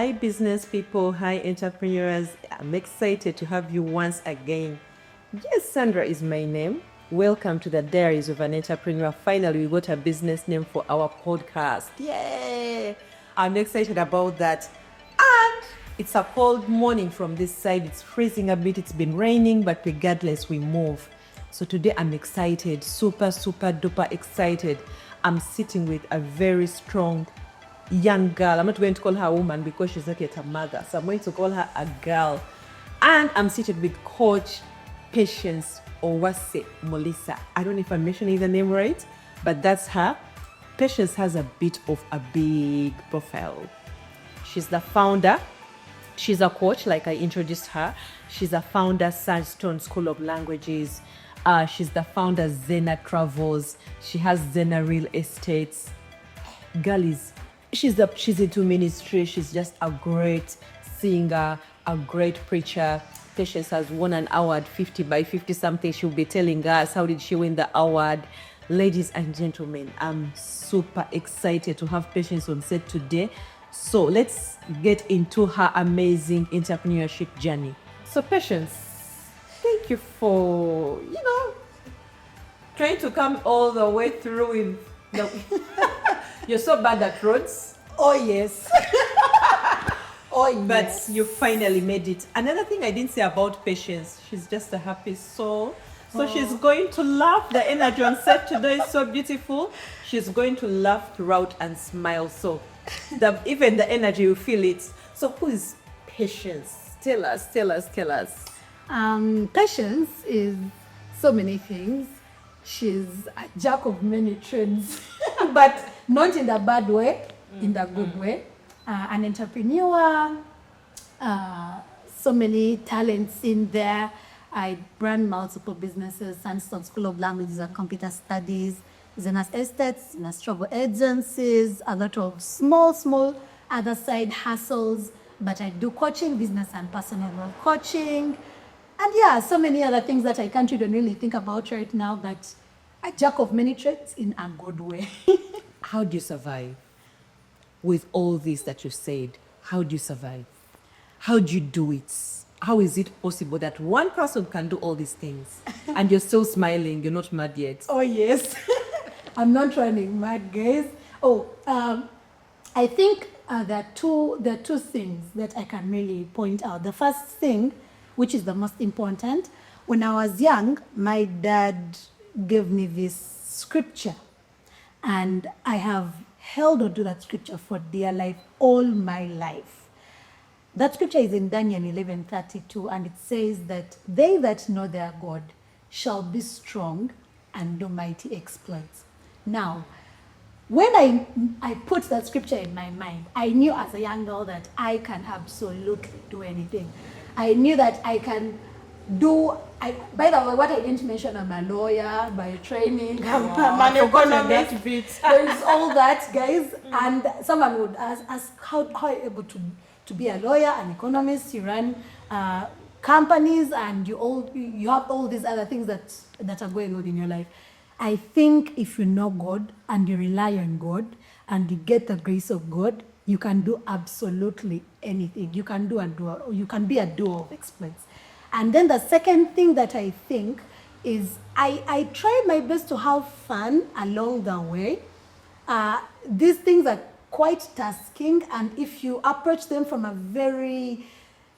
Hi, business people. Hi, entrepreneurs. I'm excited to have you once again. Yes, Sandra is my name. Welcome to the Diaries of an Entrepreneur. Finally, we got a business name for our podcast. Yay! I'm excited about that. And it's a cold morning from this side. It's freezing a bit. It's been raining, but regardless, we move. So today I'm excited, super duper excited. I'm sitting with a very strong young girl. I'm not going to call her a woman because she's not yet a mother. So I'm going to call her a girl. And I'm seated with Coach Patience Uwase Mulisa. I don't know if I'm mentioning the name right, but that's her. Patience has a bit of a big profile. She's the founder. She's a coach, like I introduced her. She's a founder, Sandstone School of Languages. She's the founder, Zena Travels. She has Zena Real Estates. Girlies, she's into ministry. She's just a great singer, a great preacher. Patience has won an award, 50 by 50 something. She'll be telling us how did she win the award. Ladies and gentlemen, I'm super excited to have Patience on set today. So let's get into her amazing entrepreneurship journey. So Patience, thank you for, trying to come all the way through with the... You're so bad at roads. Oh, yes. But you finally made it. Another thing I didn't say about Patience, she's just a happy soul. So she's going to laugh. The energy on set today is so beautiful. She's going to laugh throughout and smile. So even the energy, you feel it. So who is Patience? Tell us. Patience is so many things. She's a jack of many trades, but not in the bad way, in the good way. An entrepreneur, so many talents in there. I run multiple businesses, Sandstone School of Languages and Computer Studies, Zena's Estates, Zena's Travel Agencies, a lot of small other side hustles. But I do coaching, business and personal growth coaching. And yeah, so many other things that I can't even really think about right now, but a jack of many trades in a good way. How do you survive with all this that you said? How do you survive? How do you do it? How is it possible that one person can do all these things and you're still smiling, you're not mad yet? Oh, yes. I'm not running mad, guys. I think there are two things that I can really point out. The first thing, which is the most important, when I was young, my dad gave me this scripture, and I have held on to that scripture for dear life all my life. That scripture is in Daniel 11:32, and it says that they that know their God shall be strong and do mighty exploits. Now, when I put that scripture in my mind, I knew as a young girl that I can absolutely do anything. I knew that I can do... by the way, what I didn't mention, I'm a lawyer by training. I'm an economist. There's all that, guys. And someone would ask how are you able to be a lawyer, an economist? You run companies, and you have all these other things that are going on in your life. I think if you know God and you rely on God and you get the grace of God, you can do absolutely anything. You can you can be a doer of exploits. And then the second thing that I think is I try my best to have fun along the way. These things are quite tasking, and if you approach them from a very,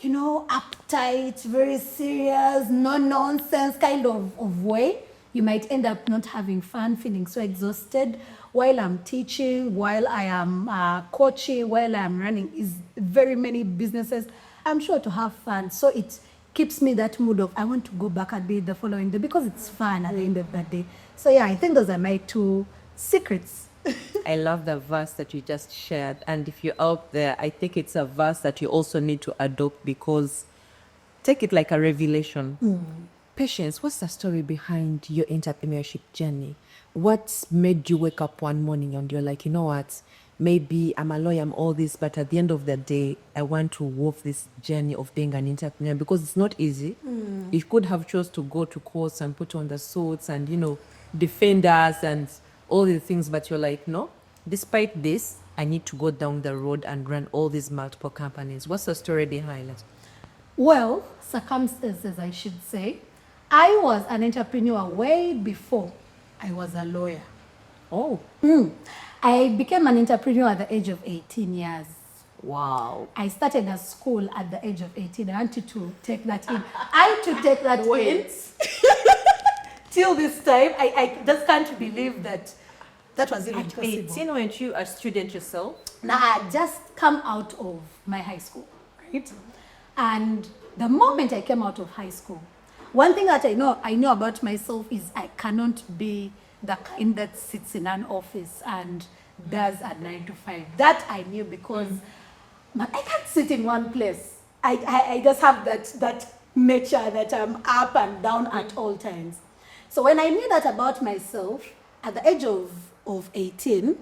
uptight, very serious, no-nonsense kind of way, you might end up not having fun, feeling so exhausted. While I'm teaching, while I am coaching, while I'm running very many businesses, I'm sure to have fun. So it keeps me that mood of I want to go back and be the following day because it's fun at the end of that day. So yeah, I think those are my two secrets. I love the verse that you just shared. And if you're out there, I think it's a verse that you also need to adopt, because take it like a revelation. Patience, what's the story behind your entrepreneurship journey? What made you wake up one morning and you're like, you know what, maybe I'm a lawyer, I'm all this, but at the end of the day, I want to walk this journey of being an entrepreneur, because it's not easy. You could have chose to go to courts and put on the suits and, defend us and all these things, but you're like, no, despite this, I need to go down the road and run all these multiple companies? What's the story behind it? Well, circumstances, I should say. I was an entrepreneur way before I was a lawyer. Oh, I became an entrepreneur at the age of 18 years. wow. I started a school at the age of 18. I want you to take that in. I had to take that in. Till this time, I just can't believe that was even At possible. 18, weren't you a student yourself? Now, I had just come out of my high school, right? And the moment I came out of high school, one thing that I know about myself is I cannot be the kind that sits in an office and does a 9 to 5. That I knew because I can't sit in one place. I just have that nature that I'm up and down at all times. So when I knew that about myself, at the age of 18,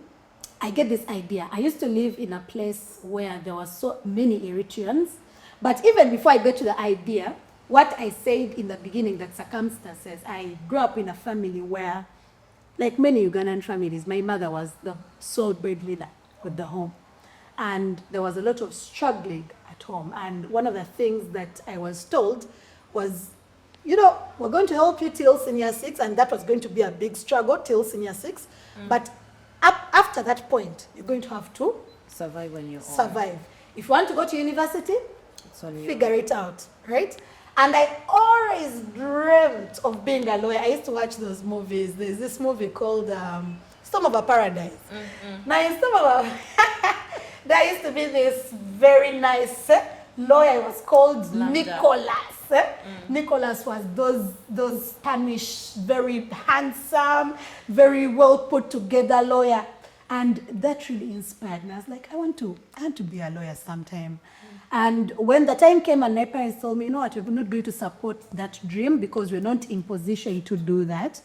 I get this idea. I used to live in a place where there were so many Eritreans. But even before I got to the idea, what I said in the beginning, that circumstances, I grew up in a family where, like many Ugandan families, my mother was the sole breadwinner with the home. And there was a lot of struggling at home. And one of the things that I was told was, we're going to help you till senior 6, and that was going to be a big struggle till senior 6. But after that point, you're going to have to Survive on your own. survive. If you want to go to university, It's on you. figure it out, right? And I always dreamt of being a lawyer. I used to watch those movies. There's this movie called Storm of a Paradise. Now in Storm of a there used to be this very nice lawyer. He was called Nicholas. Nicholas was those Spanish, very handsome, very well put together lawyer. And that really inspired me. I was like, I want to be a lawyer sometime. And when the time came and my parents told me, you know what, we're not going to support that dream because we're not in position to do that,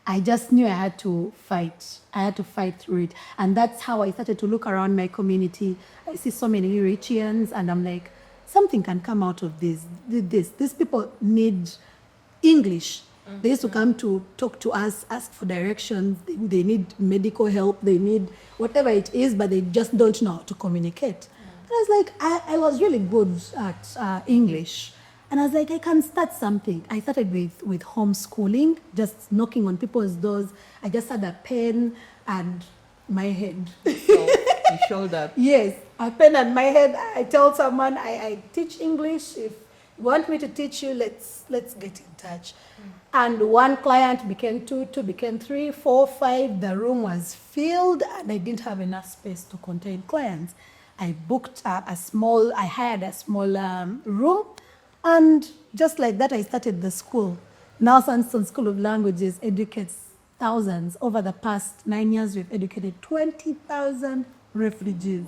I just knew I had to fight. I had to fight through it. And that's how I started to look around my community. I see so many Eritreans and I'm like, something can come out of this. These people need English. They used to come to talk to us, ask for directions. They need medical help. They need whatever it is, but they just don't know how to communicate. And I was like, I was really good at English. And I was like, I can start something. I started with homeschooling, just knocking on people's doors. I just had a pen and my head. So you showed up. Yes, a pen and my head. I tell someone I teach English. If you want me to teach you, let's get in touch. And one client became 2, 2 became 3, 4, 5. The room was filled and I didn't have enough space to contain clients. I hired a small room, and just like that I started the school. Now Sandstone School of Languages educates thousands. Over the past 9 years, we've educated 20,000 refugees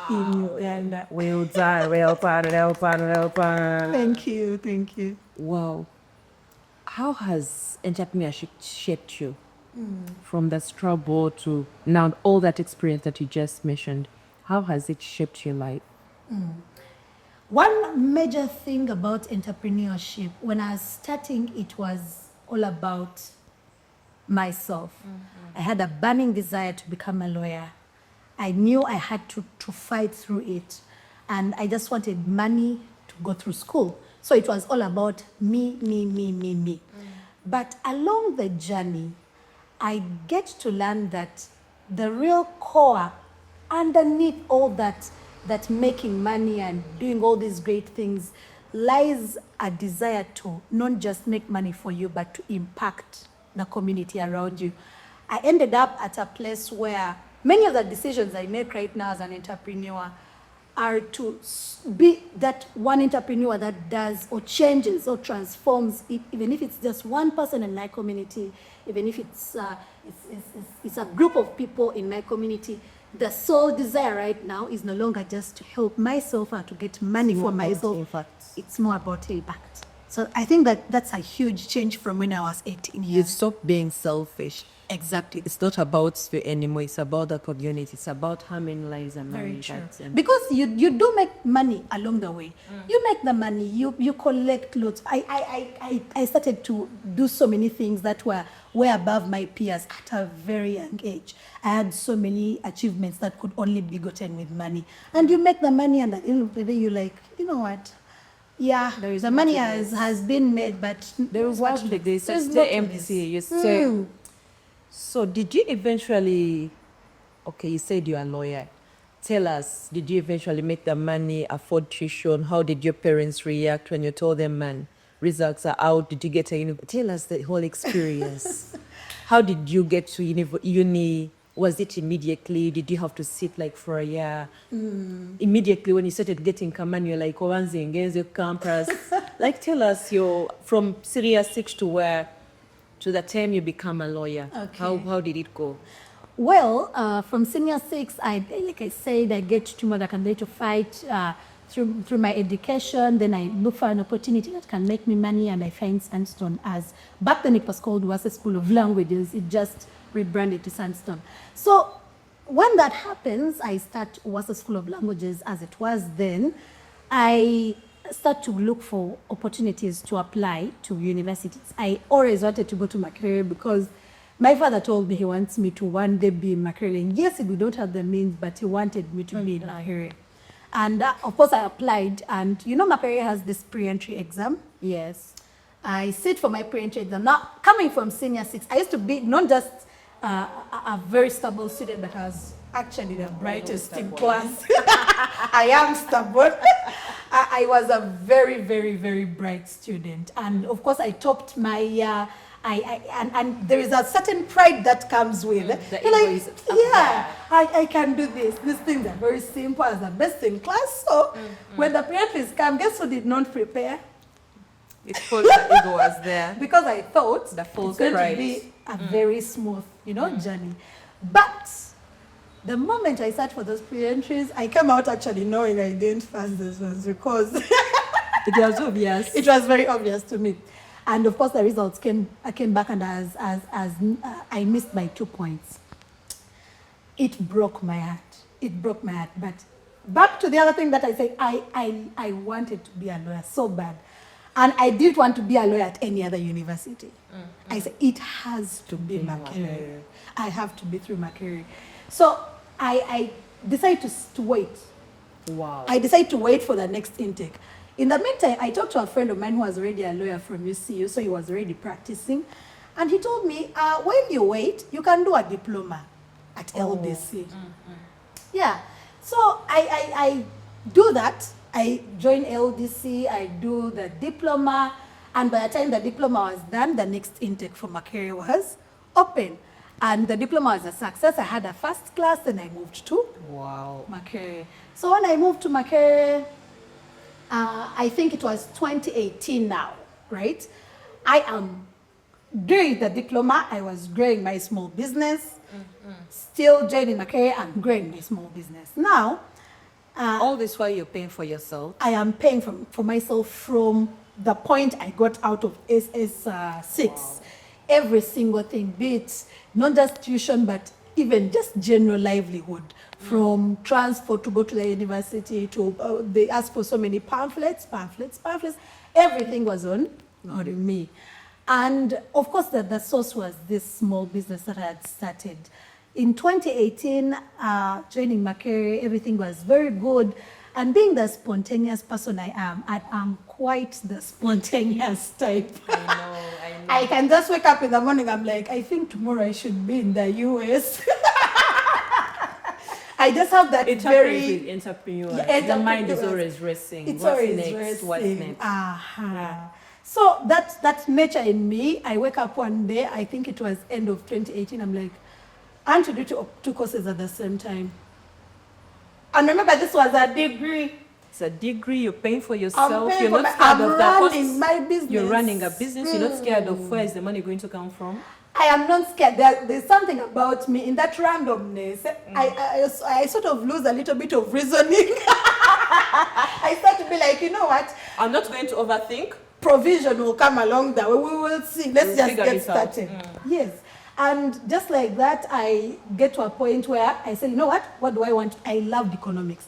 in Uganda. Well done, well done, well done, well done. Thank you. Wow. How has entrepreneurship shaped you from the struggle to now all that experience that you just mentioned? How has it shaped your life? One major thing about entrepreneurship, when I was starting, it was all about myself. I had a burning desire to become a lawyer. I knew I had to fight through it. And I just wanted money to go through school. So it was all about me. But along the journey, I get to learn that the real core underneath all that making money and doing all these great things lies a desire to not just make money for you, but to impact the community around you. I ended up at a place where many of the decisions I make right now as an entrepreneur are to be that one entrepreneur that does or changes or transforms, even if it's just one person in my community, even if it's a group of people in my community. The sole desire right now is no longer just to help myself or to get money for myself. Impact. It's more about impact. So I think that's a huge change from when I was 18 You years. stop being selfish. Exactly. It's not about you anymore. It's about the community. It's about how many lives are Very married. true. That's Because you do make money along the way. You make the money, you collect loads. I started to do so many things that were way above my peers at a very young age. I had so many achievements that could only be gotten with money. And you make the money, and at the end of the day, you're like, you know what? Yeah, the money has been made, but there is what they there's stay not to this. empty. You stay. So did you eventually? Okay, you said you're a lawyer. Tell us, did you eventually make the money, afford tuition? How did your parents react when you told them, man, results are out? Did you get a uni? Tell us the whole experience. How did you get to uni? Was it immediately? Did you have to sit like for a year? Immediately when you started getting command, you're like, oh, your campus. Like, tell us your from Serious 6 to where, to the time you become a lawyer. Okay. How did it go? Well, from senior 6, like I said, I get to Mother Canada to fight through my education. Then I look for an opportunity that can make me money, and I find Sandstone as, back then it was called Uwase School of Languages. It just rebranded to Sandstone. So when that happens, I start Uwase School of Languages as it was then. I start to look for opportunities to apply to universities. I always wanted to go to Makerere because my father told me he wants me to one day be in Makerere. And yes, we don't have the means, but he wanted me to be in Makerere. And of course, I applied. And you know, Makerere has this pre-entry exam. Yes. I sit for my pre-entry exam. Now, coming from senior 6, I used to be not just a very stubborn student, but I was actually the brightest in class. I am stubborn. I was a very, very, very bright student. And of course, I topped my... and there is a certain pride that comes with it. The You're ego like, is up yeah, I can do this. These things are very simple. I was the best in class. So when the pre-entries come, guess who did not prepare? It's called the ego was there. Because I thought The false it's going pride. to be a very smooth, journey. But the moment I sat for those pre-entries, I came out actually knowing I didn't pass this ones because It was obvious. it was very obvious to me. And of course, the results I came back, and as I missed by 2 points. It broke my heart. It broke my heart. But back to the other thing that I said, I wanted to be a lawyer so bad. And I didn't want to be a lawyer at any other university. I said, it has to be Makerere. I have to be through Makerere. So I decided to wait. Wow. I decided to wait for the next intake. In the meantime, I talked to a friend of mine who was already a lawyer from UCU, so he was already practicing. And he told me, while you wait, you can do a diploma at LDC. Yeah. So I do that. I join LDC, I do the diploma, and by the time the diploma was done, the next intake for Makerere was open. And the diploma was a success. I had a first class, and I moved to Makerere. So when I moved to Makerere, I think it was 2018 now, right? I am doing the diploma. I was growing my small business, still joining Makerere and growing my small business. Now, all this while you're paying for yourself. I am paying for myself from the point I got out of SS6. Every single thing, be it not just tuition, but even just general livelihood. From transport to go to the university, to they asked for so many pamphlets. Everything was on me. And of course, the source was this small business that I had started. In 2018, joining Makerere, everything was very good. And being the spontaneous person I am quite the spontaneous type. I know. I can just wake up in the morning, I'm like, I think tomorrow I should be in the US. I just have that very... entrepreneur. Yeah, the mind is always racing. It's What's always next? racing. What's next? Yeah. So that nature in me, I wake up one day, I think it was end of 2018, I'm like, I want to do two courses at the same time. And remember, this was a degree. It's a degree, you're paying for yourself. Paying You're for not scared of that. I'm running my business. You're running a business. You're not scared of where is the money going to come from. I am not scared. There's something about me in that randomness. I sort of lose a little bit of reasoning. I start to be like, you know what? I'm not going to overthink. provision will come along that way. We will see. Let's We'll just figure get it out. started. Yes. And just like that, I get to a point where I say, you know what do I want? I loved economics.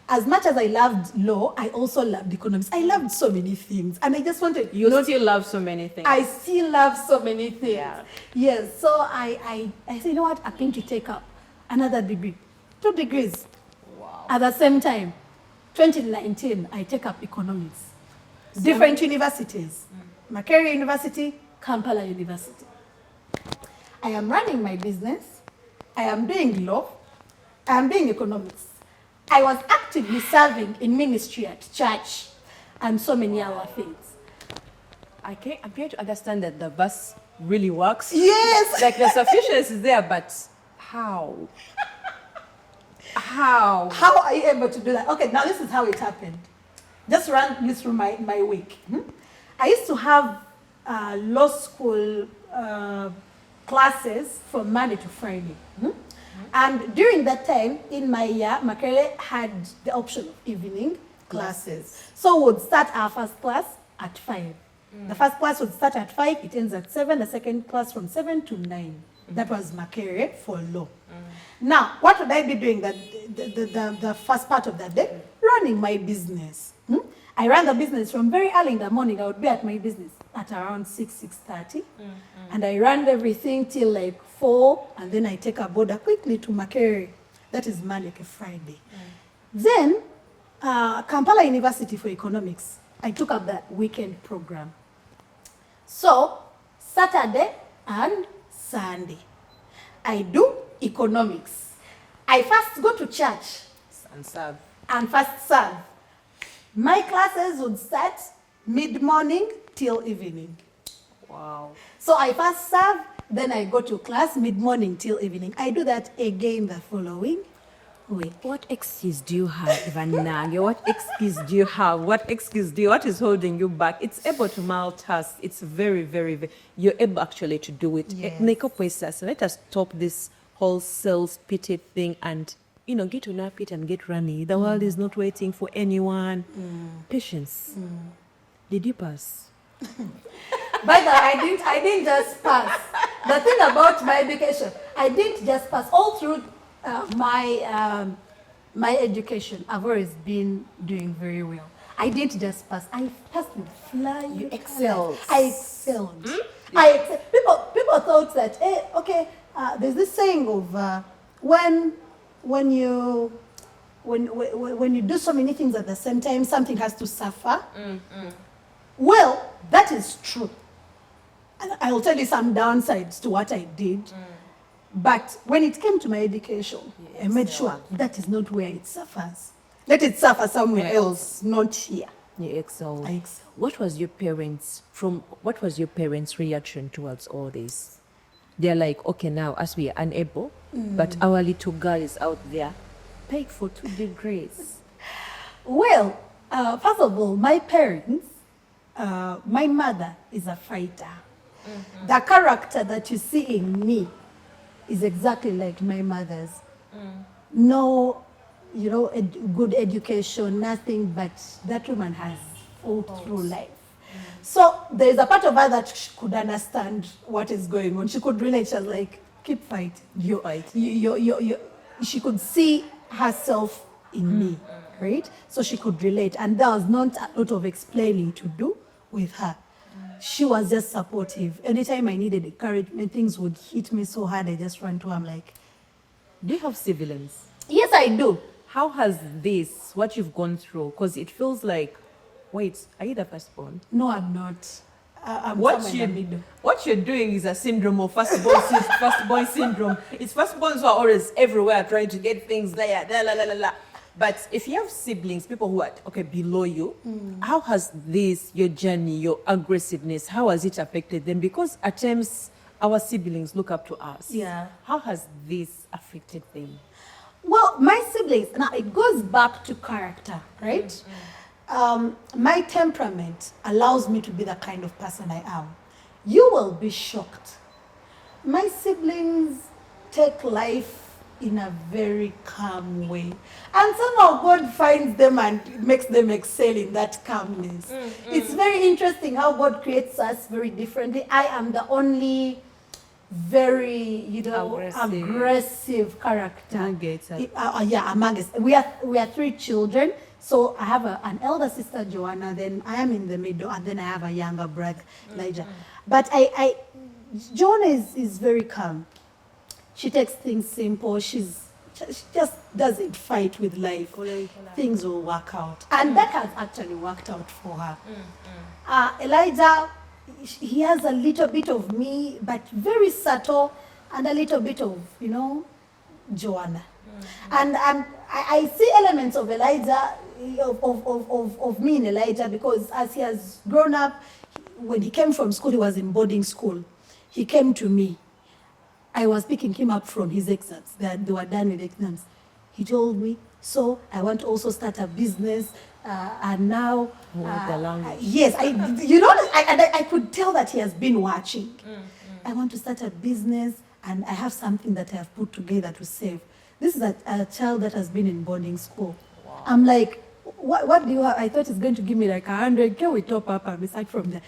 As much as I loved law, I also loved economics. I loved so many things. And I just wanted... You still love so many things. I still love so many things. Yeah. Yes. So I say, you know what? I'm going to take up another degree. 2 degrees. Wow. At the same time, 2019, I take up economics. Different universities. Makerere University, Kampala University. I am running my business. I am doing law. I am doing economics. I was actively serving in ministry at church and so many other things. I'm trying to understand that the verse really works. Yes. Like the sufficiency is there, but how? How? How are you able to do that? Okay, now this is how it happened. Just run you through my week. I used to have law school classes from Monday to Friday. And during that time, in my year, Makerere had the option of evening classes. So we would start our first class at 5. The first class would start at 5, it ends at 7, the second class from 7 to 9. That was Makerere for law. Now, what would I be doing the first part of that day? Running my business. I ran the business from very early in the morning. I would be at my business at around 6:30. And I ran everything till like 4, and then I take a border quickly to Makerere. That is Monday to Friday. Then, Kampala University for Economics, I took up that weekend program. So, Saturday and Sunday, I do economics. I first go to church And serve. and first serve. My classes would start mid-morning till evening. Wow. So I first serve, then I go to class mid-morning till evening. I do that again the following week. What excuse do you have, Vanage? What excuse do you have? What is holding you back? It's able to multitask. It's very, very, very, you're able actually to do it. Yes. So let us stop this whole sales pitted thing and, get to nap it and get running. The world is not waiting for anyone. Patience. Did you pass? By the way, I didn't just pass. The thing about my education, I didn't just pass. All through my education, I've always been doing very well. I didn't just pass. I passed with flying. You excelled. I excelled. People thought that, hey, okay, there's this saying of when you do so many things at the same time, something has to suffer. Well, that is true. And I will tell you some downsides to what I did. But when it came to my education, I made sure that is not where it suffers. Let it suffer somewhere else, not here. You excelled. I excelled. What was your parents' reaction towards all this? They're like, okay, now as we are unable, but our little girl is out there, paying for 2 degrees. Well, first of all, my parents, my mother is a fighter. The character that you see in me is exactly like my mother's. No, good education, nothing, but that woman has fought through life. So there's a part of her that she could understand what is going on. She could relate. She was like, keep fighting. She could see herself in me, right? So she could relate. And there was not a lot of explaining to do with her. She was just supportive. Anytime I needed encouragement, things would hit me so hard, I just ran to her. I'm like, Do you have siblings? yes, I do. How has this, what you've gone through, because it feels like, wait, are you the firstborn? No, I'm not. I'm somewhere in the middle. What you're doing is a syndrome of firstborn syndrome. It's firstborns who are always everywhere trying to get things there, la, la, la, la. But if you have siblings, people who are, below you, how has this, your journey, your aggressiveness, how has it affected them? Because at times, our siblings look up to us. Yeah. How has this affected them? Well, my siblings, now it goes back to character, right? My temperament allows me to be the kind of person I am. You will be shocked. My siblings take life in a very calm way. And somehow God finds them and makes them excel in that calmness. It's very interesting how God creates us very differently. I am the only very, aggressive character. Among us. We are three children. So I have an elder sister, Joanna, then I am in the middle, and then I have a younger brother, Elijah. But Joanna is very calm. She takes things simple. She just doesn't fight with life. Things will work out. And that has actually worked out for her. Elijah, he has a little bit of me, but very subtle, and a little bit of, Joanna. And I see elements of Elijah, of me in Elijah, because as he has grown up, when he came from school, he was in boarding school. He came to me. I was picking him up from his exams. They were done with exams. He told me, so I want to also start a business. And now, yes, I could tell that he has been watching. I want to start a business, and I have something that I have put together to save. This is a child that has been in boarding school. Wow. I'm like, what do you have? I thought it's going to give me like 100K. We top up, and aside from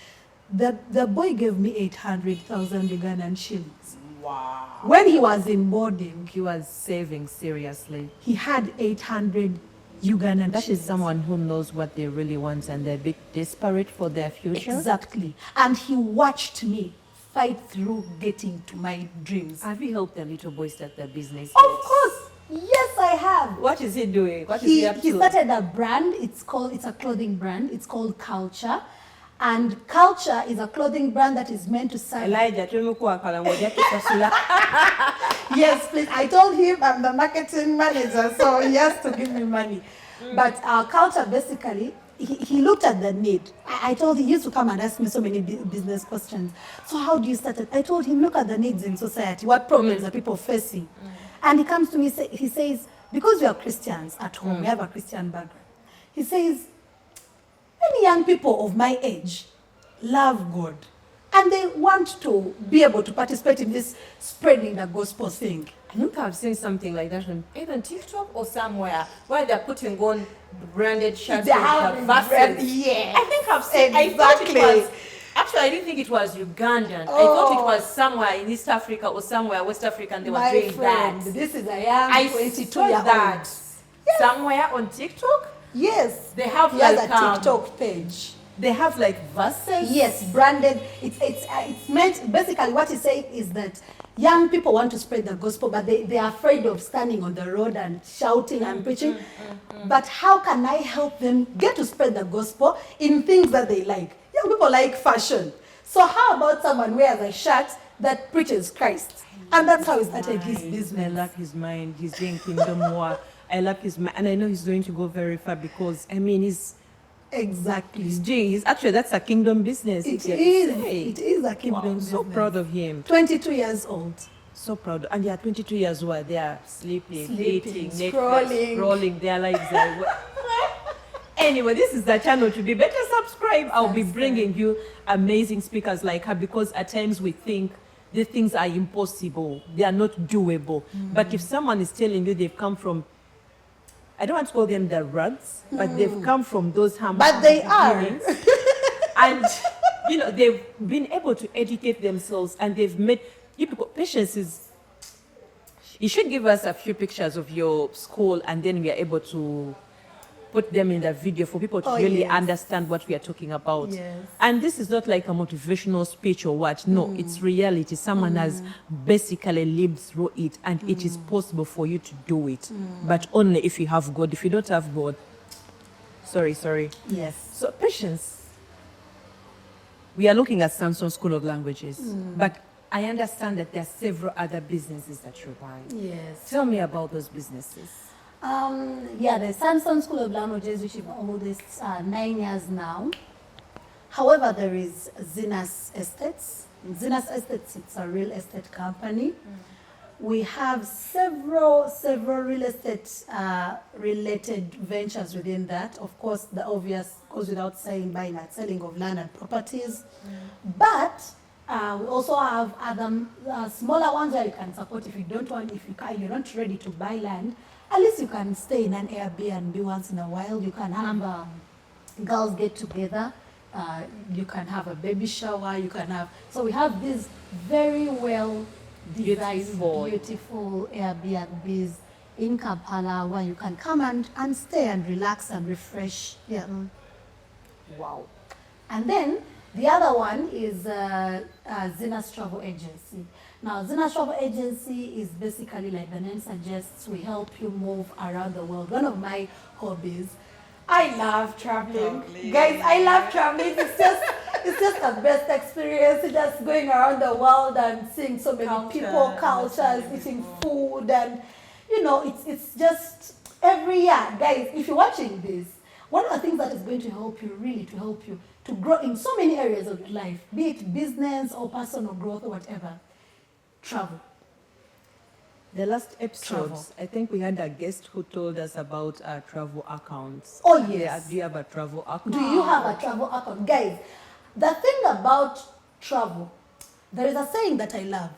that, the boy gave me 800,000 Ugandan shillings. Wow. When he was in boarding, He was saving seriously. he had 800 Ugandan That is shillings. someone who knows what they really want and they're a bit desperate for their future. Exactly. And he watched me fight through getting to my dreams. Have you helped the little boy start their business? Of course. Yes, I have. What is he doing? What is He he up to? started a brand. It's a clothing brand. It's called Culture. And Culture is a clothing brand that is meant to serve. Elijah, Yes, please. I told him I'm the marketing manager, so he has to give me money. But Culture, basically, he looked at the need. I told him, he used to come and ask me so many business questions. So how do you start it? I told him, look at the needs in society. What problems are people facing? And he comes to me, he says, because we are Christians at home, we have a Christian background. He says, many young people of my age love God. And they want to be able to participate in this spreading the gospel thing. I think I've seen something like that on either TikTok or somewhere where they're putting on branded shirts They with have the verses. yeah. I think I've seen. I thought it Exactly. was. Actually, I didn't think it was Ugandan. I thought it was somewhere in East Africa or somewhere West Africa, and they were My doing friend, that. this is a young I 22-year-old. saw that somewhere on TikTok. Yes. They have He has like a TikTok page. They have like verses. Yes, branded. It's meant, basically what he's saying is that young people want to spread the gospel, but they are afraid of standing on the road and shouting and preaching. But how can I help them get to spread the gospel in things that they like? Young people like fashion. So how about someone wears a shirt that preaches Christ? And that's how he started his I business. love his mind. He's doing kingdom work. I love his mind, and I know he's going to go very far because he's Exactly. doing. Actually, that's a kingdom business. It if you is. say. It is a kingdom Wow, business. so proud of him. 22 years old. So proud. And they are 22 years old. They are sleeping, eating, scrolling. scrolling. Their lives are. Anyway, this is the channel to be. Better subscribe. I'll be bringing you amazing speakers like her because at times we think these things are impossible. They are not doable. But if someone is telling you they've come from, I don't want to call them the rugs, but they've come from those humble But they are. beginnings. And they've been able to educate themselves, and they've made you people. Patience is. You should give us a few pictures of your school, and then we are able to put them in the video for people to really understand what we are talking about. Yes. And this is not like a motivational speech or what. No, it's reality. Someone has basically lived through it, and it is possible for you to do it. But only if you have God. If you don't have God, sorry. Yes. So patience. We are looking at Sandstone School of Languages, but I understand that there are several other businesses that you run. Yes. Tell me about those businesses. The Sandstone School of Languages, which is oldest, 9 years now. However, there is Zena's Estates. Zena's Estates, it's a real estate company. We have several real estate related ventures within that. Of course, the obvious goes without saying, buying and selling of land and properties. But We also have other smaller ones where you can support if you don't want, if you can, you're not ready to buy land. At least you can stay in an Airbnb once in a while. You can have girls get together. You can have a baby shower. You can have. So we have these very well designed, beautiful Airbnbs in Kampala where you can come and stay and relax and refresh. Yeah. Wow. And then the other one is Zena's Travel Agency. Now, Zena's Travel Agency is basically, like the name suggests, we help you move around the world. One of my hobbies, I love traveling. Guys, I love traveling. It's just the best experience. It's just going around the world and seeing so many people, cultures, eating food, and you know, it's just every year. Guys, if you're watching this, one of the things that is going to help you, really to help you to grow in so many areas of life, be it business or personal growth or whatever, travel. The last episodes, I think we had a guest who told us about travel accounts. Oh, yes. Yeah, do you have a travel account? Do you have a travel account? Guys, the thing about travel, there is a saying that I love.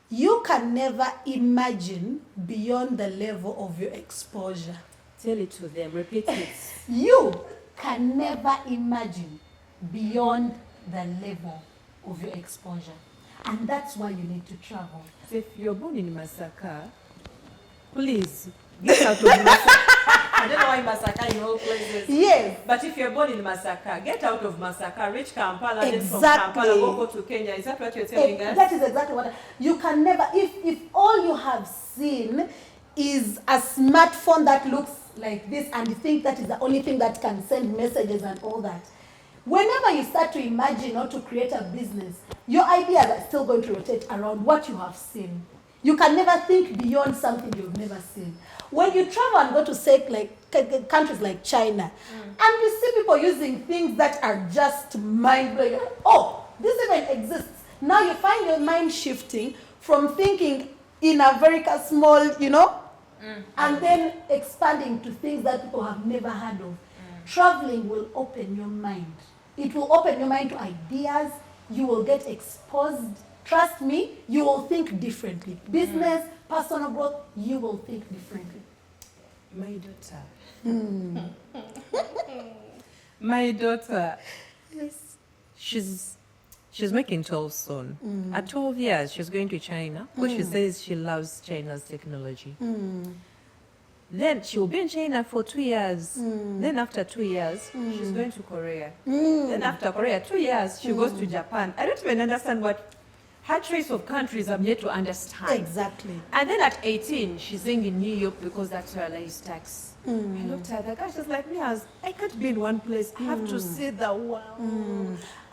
You can never imagine beyond the level of your exposure. Tell it to them, repeat it. You can never imagine beyond the level of your exposure. And that's why you need to travel. So if you're born in Masaka, please get out of Masaka. I don't know why Masaka in all places. Yes. But if you're born in Masaka, get out of Masaka, reach Kampala, Exactly. then from Kampala go to Kenya. Is that what you're telling us? That is exactly what you can never, if all you have seen is a smartphone that looks like this and you think that is the only thing that can send messages and all that. Whenever you start to imagine or to create a business, your ideas are still going to rotate around what you have seen. You can never think beyond something you've never seen. When you travel and go to say like countries like China, and you see people using things that are just mind-blowing. Oh, this even exists. Now you find your mind shifting from thinking in a very small, and then expanding to things that people have never heard of. Traveling will open your mind. It will open your mind to ideas. You will get exposed. Trust me, you will think differently. Business, personal growth, you will think differently. My daughter. My daughter. Yes. She's making 12 soon. At 12 years, she's going to China, because she says she loves China's technology. Then she will be in China for 2 years. Then after 2 years, she's going to Korea. Then after Korea, 2 years, she goes to Japan. I don't even understand what her choice of countries I'm yet to understand. Exactly. And then at 18, she's staying in New York because that's where there is tax. I looked at her, she's like, I can't be in one place. I have to see the world.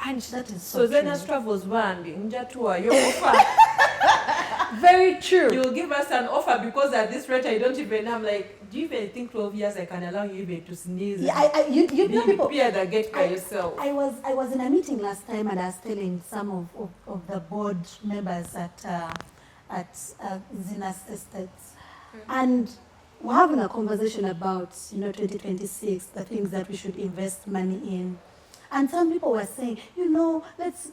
And that is so Zena's travels one, your offer. Very true. You'll give us an offer because at this rate I don't even. I'm like, do you even think 12 years I can allow you even to sneeze? Yeah, you know people. Prepare the gate by yourself. I was in a meeting last time and I was telling some of the board members at Zena's Estates, and we're having a conversation about 2026, the things that we should invest money in, and some people were saying, let's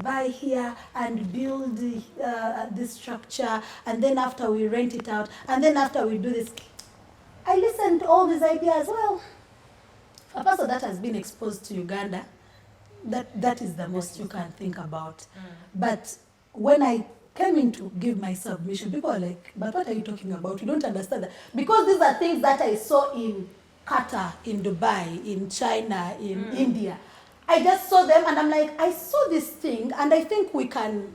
buy here and build this structure, and then after we rent it out, and then after we do this. I listened to all these ideas. Well, a person that has been exposed to Uganda, that is the most you can think about. But when I came in to give my submission, people are like, but what are you talking about? You don't understand that. Because these are things that I saw in Qatar, in Dubai, in China, in India. I just saw them and I'm like, I saw this thing and I think we can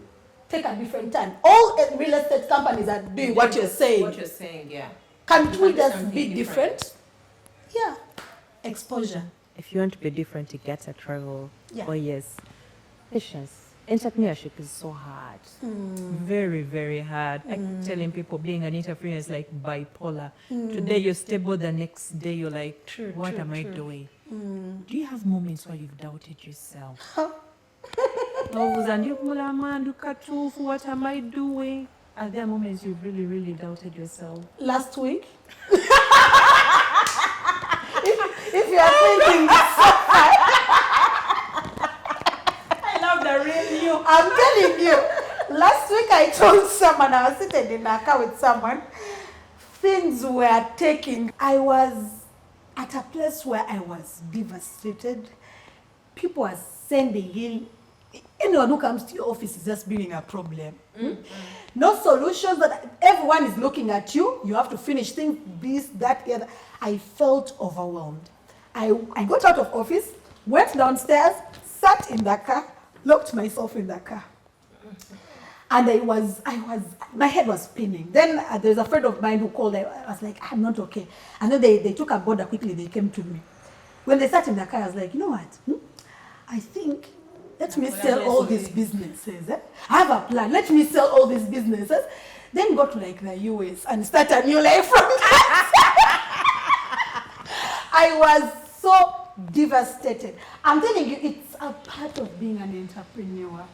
take a different turn. All real estate companies are doing what you're saying. What you're saying, yeah. Can't we just be different? Yeah. Exposure. If you want to be different, you get a travel. Yeah. Oh, yes. Patience. Entrepreneurship is so hard. Very, very hard. I'm telling people being an entrepreneur is like bipolar. Today you're stable, the next day you're like, what am I doing? Do you have moments where you've doubted yourself? What am I doing? Are there moments you've really, really doubted yourself? Last week? if you are thinking I'm telling you. Last week I told someone, I was sitting in a car with someone, things were taking. I was at a place where I was devastated. People are sending in. Anyone who comes to your office is just bringing a problem. No solutions, that everyone is looking at you. You have to finish things, this, that, the other. I felt overwhelmed. I got out of office, went downstairs, sat in the car, locked myself in the car. And my head was spinning. Then there's a friend of mine who called. I was like, I'm not okay. And then they took a border quickly. They came to me. When they sat in the car, I was like, you know what? I think, let me sell all these businesses. I have a plan. Let me sell all these businesses. Then go to like the US and start a new life from that. I was so devastated. I'm telling you, it's a part of being an entrepreneur.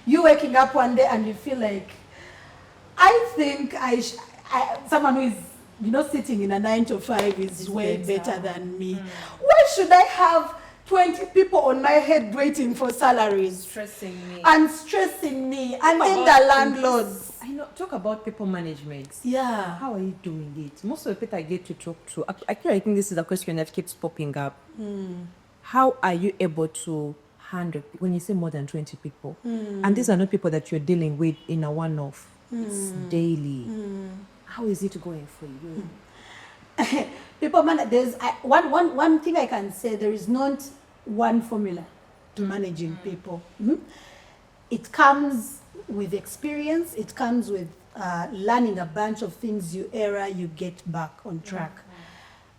You waking up one day and you feel like, I think someone who is, sitting in a 9 to 5 is way better than me. Why should I have 20 people on my head waiting for salaries? Stressing me. And stressing me. And then the landlords. I know. Talk about people management. Yeah. How are you doing it? Most of the people I get to talk to, I think this is a question that keeps popping up. How are you able to handle, when you say more than 20 people, and these are not people that you're dealing with in a one-off, it's daily. How is it going for you? People there's one thing I can say, there is not one formula to managing people. It comes with experience. It comes with learning a bunch of things. You get back on track.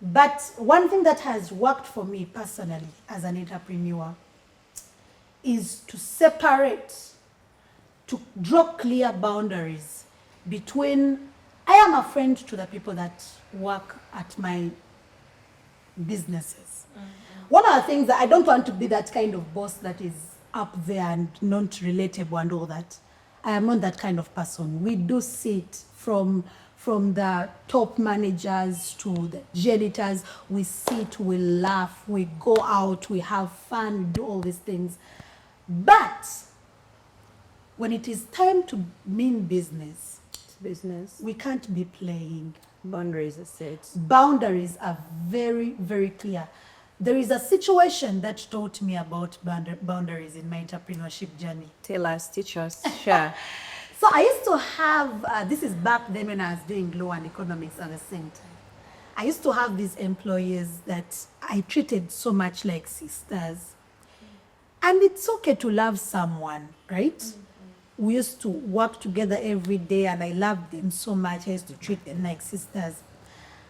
But one thing that has worked for me personally as an entrepreneur is to separate, to draw clear boundaries between, I am a friend to the people that work at my businesses. One of the things that I don't want to be that kind of boss that is up there and not relatable and all that. I am not that kind of person. We do sit from the top managers to the janitors. We sit, we laugh, we go out, we have fun, we do all these things. But when it is time to mean business, we can't be playing. Boundaries are set. Boundaries are very, very clear. There is a situation that taught me about boundaries in my entrepreneurship journey. Tell us, teach us, share. So I used to have, this is back then when I was doing law and economics at the same time. I used to have these employees that I treated so much like sisters. And it's okay to love someone, right? We used to work together every day and I loved them so much. I used to treat them like sisters.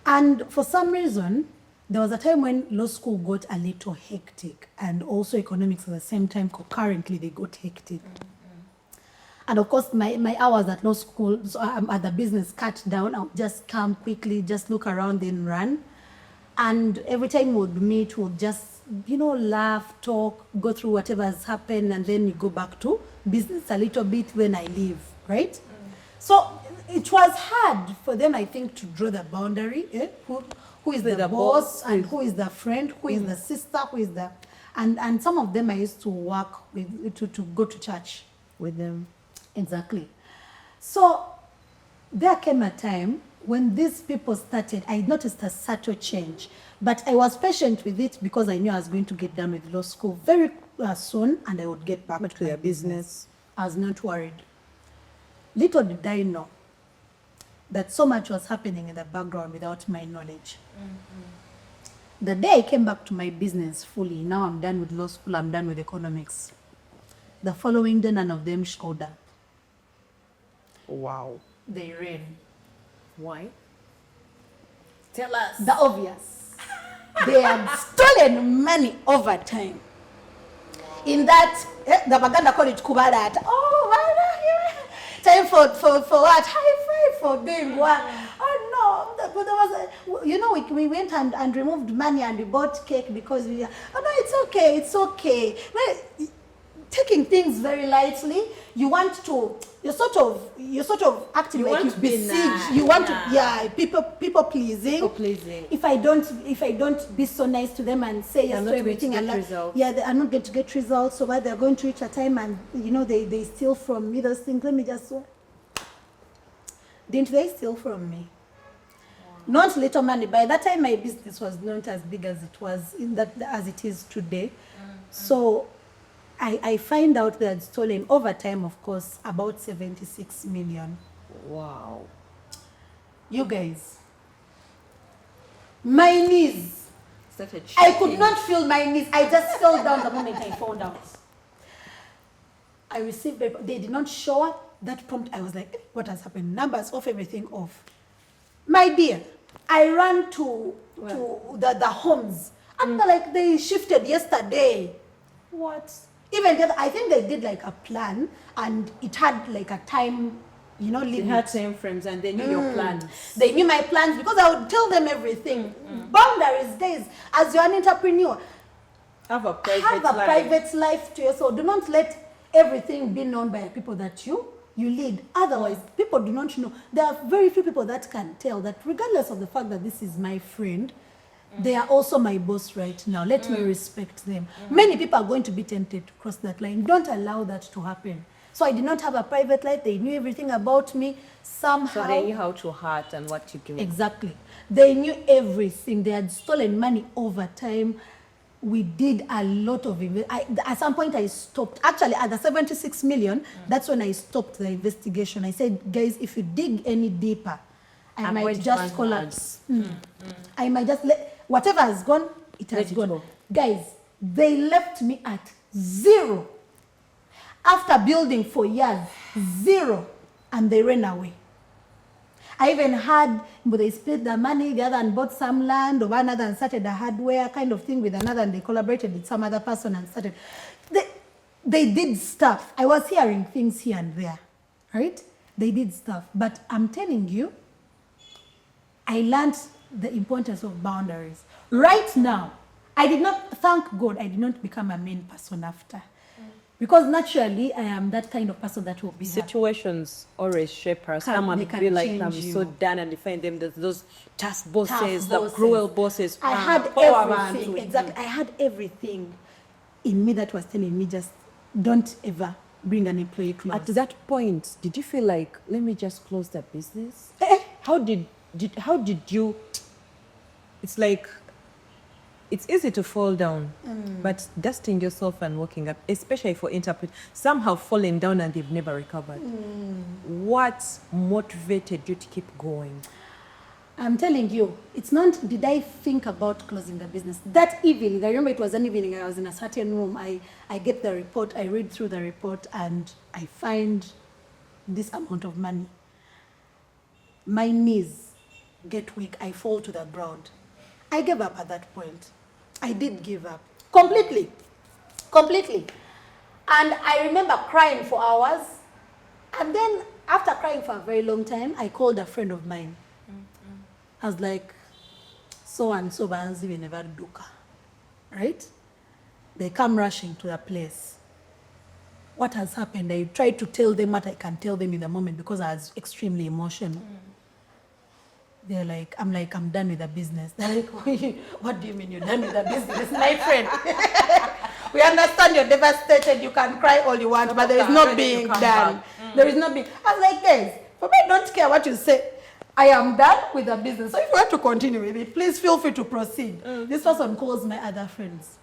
And for some reason, there was a time when law school got a little hectic and also economics at the same time, concurrently they got hectic. And of course, my hours at law school, so at the business cut down. I would just come quickly, just look around, then run. And every time we would meet, we would just, laugh, talk, go through whatever has happened, and then you go back to business a little bit when I leave, right? So it was hard for them, I think, to draw the boundary. Who is the boss and who is the friend, who is the sister, who is the... And some of them I used to work with, to go to church With them. Exactly. So there came a time when these people started, I noticed a subtle change. But I was patient with it because I knew I was going to get done with law school very soon and I would get back to their business. I was not worried. Little did I know that so much was happening in the background without my knowledge. The day I came back to my business fully, now I'm done with law school, I'm done with economics. The following day, none of them showed up. Wow. They ran. Why? Tell us. The obvious. They had stolen money over time. In that, the Baganda call it Kubalat. Oh, time for what? High five for doing what? Oh no, but there was we went and removed money and we bought cake because no, it's okay. taking things very lightly. You're sort of acting You like want you to be besiege. nice. You want Yeah. to, people pleasing. People pleasing. If I don't be so nice to them and say yes They're to not everything, going to get and results. yeah, they are not going to get results. So while they're going to reach a time and they steal from me those things. Let me just didn't they steal from me? Not little money. By that time, my business was not as big as it is today. So I find out they had stolen over time, of course, about 76 million. Wow. You guys, my knees. Started I could shaking. not feel my knees. I just fell down the moment I found out. I received paper. They did not show up. That prompt, I was like, what has happened? Numbers off, everything off. My dear, I ran to the homes. And they're like, they shifted yesterday. What? Even I think they did like a plan, and it had like a time, limit. They had time frames and they knew your plans. They knew my plans because I would tell them everything. Boundaries, guys. As you're an entrepreneur, Have a private life. private life to yourself. Do not let everything be known by people that you lead. Otherwise, people do not know. There are very few people that can tell that regardless of the fact that this is my friend, they are also my boss right now. Let me respect them. Many people are going to be tempted to cross that line. Don't allow that to happen. So I did not have a private life. They knew everything about me somehow. So they knew how to hurt and what to do. Exactly. They knew everything. They had stolen money over time. We did a lot of at some point I stopped. Actually, at the 76 million, that's when I stopped the investigation. I said, guys, if you dig any deeper, I I'm might going to just find collapse. I might just whatever has gone, it has Let it gone. go. Guys, they left me at 0. After building for years, 0, and they ran away. I even had, but they split the money, the other and bought some land, or one other and started a hardware kind of thing with another, and they collaborated with some other person and started. They did stuff. I was hearing things here and there, right? They did stuff. But I'm telling you, I learned the importance of boundaries. Right now, I did not, thank God, I did not become a mean person after. Because naturally, I am that kind of person that will be happy. Situations always shape us. Someone they can feel like change I'm you. so done and define them. There's those tough bosses, the bosses. cruel bosses. I had power everything. man. Exactly. I had everything in me that was telling me just don't ever bring an employee close. At that point, did you feel like, let me just close the business? How did you? It's like, it's easy to fall down, but dusting yourself and walking up, especially for interpret, some have fallen down and they've never recovered. What motivated you to keep going? I'm telling you, it's not, did I think about closing the business? That evening, I remember it was an evening, I was in a certain room, I get the report, I read through the report, and I find this amount of money. My knees get weak, I fall to the ground. I gave up at that point. I did give up. Completely. And I remember crying for hours. And then, after crying for a very long time, I called a friend of mine. I was like, so and so banzi we never duka. Right? They come rushing to the place. What has happened? I tried to tell them what I can tell them in the moment because I was extremely emotional. They're like, I'm done with the business. They're like, what do you mean you're done with the business, my friend? We understand you're devastated. You can cry all you want, but there is not being done. There is not being. I was like, guys, for me, I don't care what you say. I am done with the business. So if you want to continue with it, please feel free to proceed. This person calls my other friends.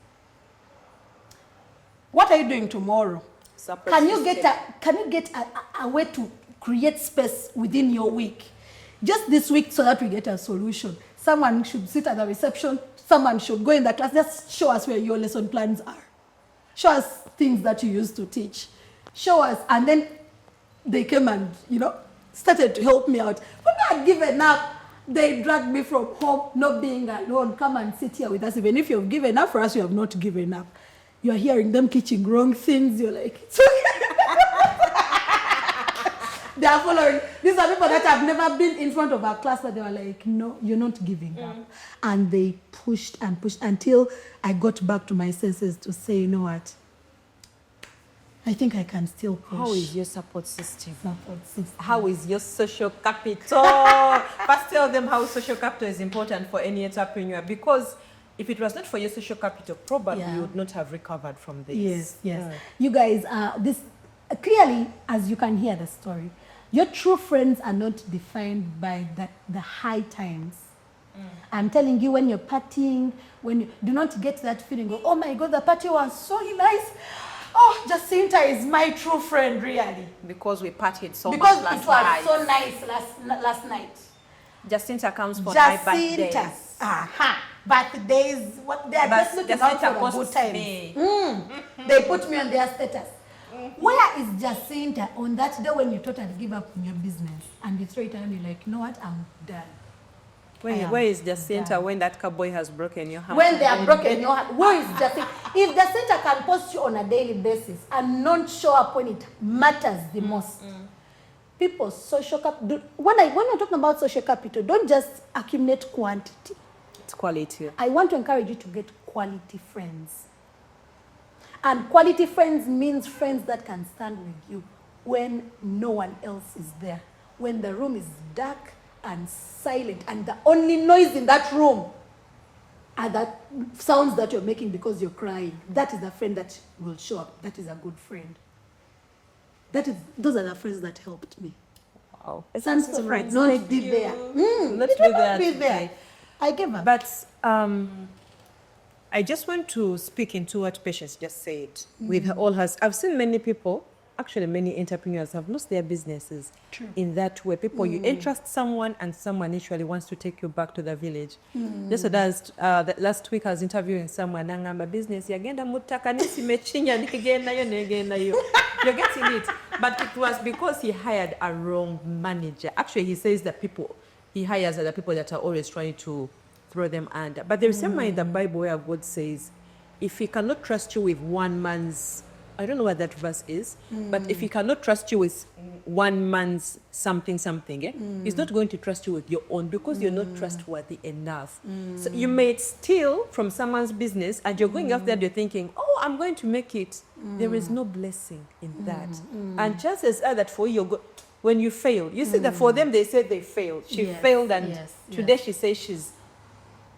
What are you doing tomorrow? Can you get a way to create space within your week? Just this week so that we get a solution. Someone should sit at the reception. Someone should go in the class. Just show us where your lesson plans are. Show us things that you used to teach. Show us. And then they came and, started to help me out. When I had given up, they dragged me from home, not being alone. Come and sit here with us. Even if you've given up for us, you have not given up. You are hearing them teaching wrong things. You're like, it's okay. They are following. These are people that have never been in front of a class, but they were like, no, you're not giving up. And they pushed and pushed until I got back to my senses to say, you know what? I think I can still push. How is your support system? Support system. How is your social capital? First, tell them how social capital is important for any entrepreneur, because if it was not for your social capital, probably you would not have recovered from this. Yes, yes. You guys, this clearly, as you can hear the story, your true friends are not defined by the high times. I'm telling you, when you're partying, when you do not get that feeling of, oh my God, the party was so nice. Oh, Jacinta is my true friend, really. Because we partied so much because last it was night. so nice last night. Jacinta comes for my birthdays. Birthdays, what they are just looking out for a good time. They put me on their status. Where is Jacinta on that day when you totally give up on your business and you throw it and you're like, you know what, I'm done. Where is Jacinta when that cowboy has broken your heart? When they are broken your heart, where is Jacinta? If Jacinta can post you on a daily basis and not show up when it matters the most, people's social capital, when you're talking about social capital, don't just accumulate quantity. It's quality. I want to encourage you to get quality friends. And quality friends means friends that can stand with you when no one else is there. When the room is dark and silent and the only noise in that room are the sounds that you're making because you're crying. That is a friend that will show up. That is a good friend. Those are the friends that helped me. Wow. Sandstone friends. Not be there. Let's be there. I gave up. But I just want to speak into what Patience just said. I've seen many people, actually many entrepreneurs have lost their businesses. True. In that way. People, you entrust someone and someone actually wants to take you back to the village. Just so last week I was interviewing someone, my business, yagenda mutaka nisi mechinya nikigenda yo negenda yo. You're getting it. But it was because he hired a wrong manager. Actually, he says that he hires other people that are always trying to throw them under. But there is somewhere in the Bible where God says, if he cannot trust you with one man's, I don't know what that verse is, but if he cannot trust you with one man's something, he's not going to trust you with your own because you're not trustworthy enough. So you may steal from someone's business and you're going out there, you're thinking, oh, I'm going to make it. There is no blessing in that. And chances are that for you, when you fail, you see that for them, they said they failed. She failed and today she says she's,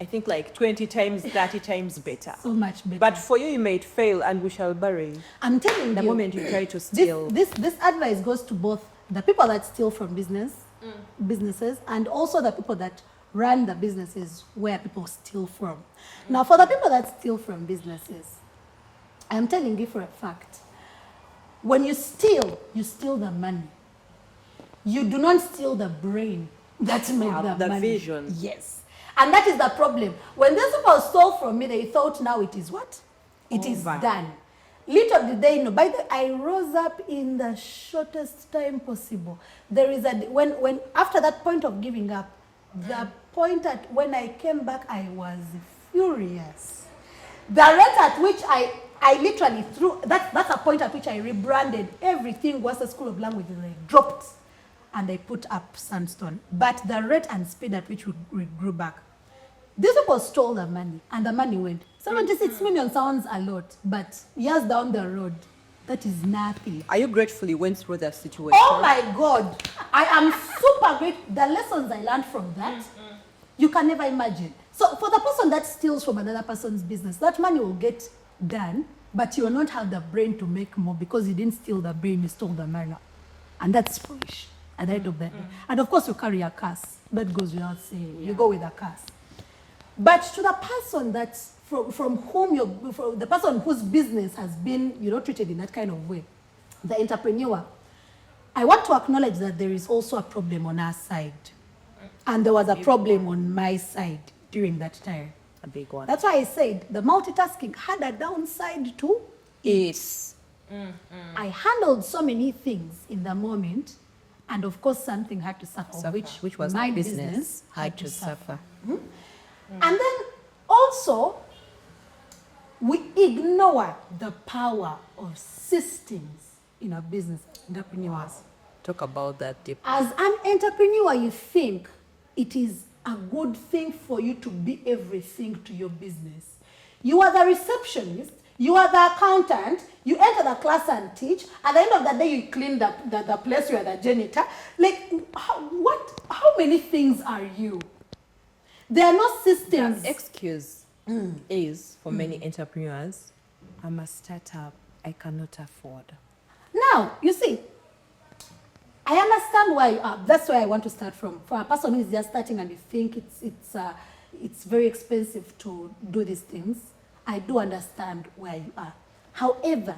I think like 20 times, 30 times better. So much better. But for you, you may fail and we shall bury you. I'm telling you. The moment you try to steal. This advice goes to both the people that steal from businesses and also the people that run the businesses where people steal from. Now, for the people that steal from businesses, I'm telling you for a fact, when you steal the money. You do not steal the brain that made the money. Vision. Yes. And that is the problem. When these people stole from me, they thought now it is what? It is done. Little did they know. By the way, I rose up in the shortest time possible. There is when after that point of giving up, the point at when I came back, I was furious. The rate at which I literally threw, that's a point at which I rebranded everything was a School of Languages. I dropped and I put up Sandstone. But the rate and speed at which we grew back, these people stole the money and the money went. 76 million sounds a lot, but years down the road, that is nothing. Are you grateful you went through that situation? Oh my God. I am super grateful. The lessons I learned from that, you can never imagine. So for the person that steals from another person's business, that money will get done, but you will not have the brain to make more because you didn't steal the brain, you stole the money. And that's foolish at the end of that day. And of course, you carry a curse. That goes without saying. You go with a curse. But to the person that's from whom the person whose business has been, treated in that kind of way, the entrepreneur, I want to acknowledge that there is also a problem on our side. And there was a problem on my side during that time. A big one. That's why I said the multitasking had a downside to it. I handled so many things in the moment, and of course something had to suffer. Which was my business had to suffer. And then also, we ignore the power of systems in a business, entrepreneurs. Talk about that deep. As an entrepreneur, you think it is a good thing for you to be everything to your business. You are the receptionist, You are the accountant. You enter the class and teach. At the end of the day, you clean the place. You are the janitor. Like, how many things are you? There are no systems. The excuse is for many entrepreneurs, I'm a startup, I cannot afford. Now, you see, I understand why you are. That's where I want to start from. For a person who is just starting and you think it's very expensive to do these things, I do understand where you are. However,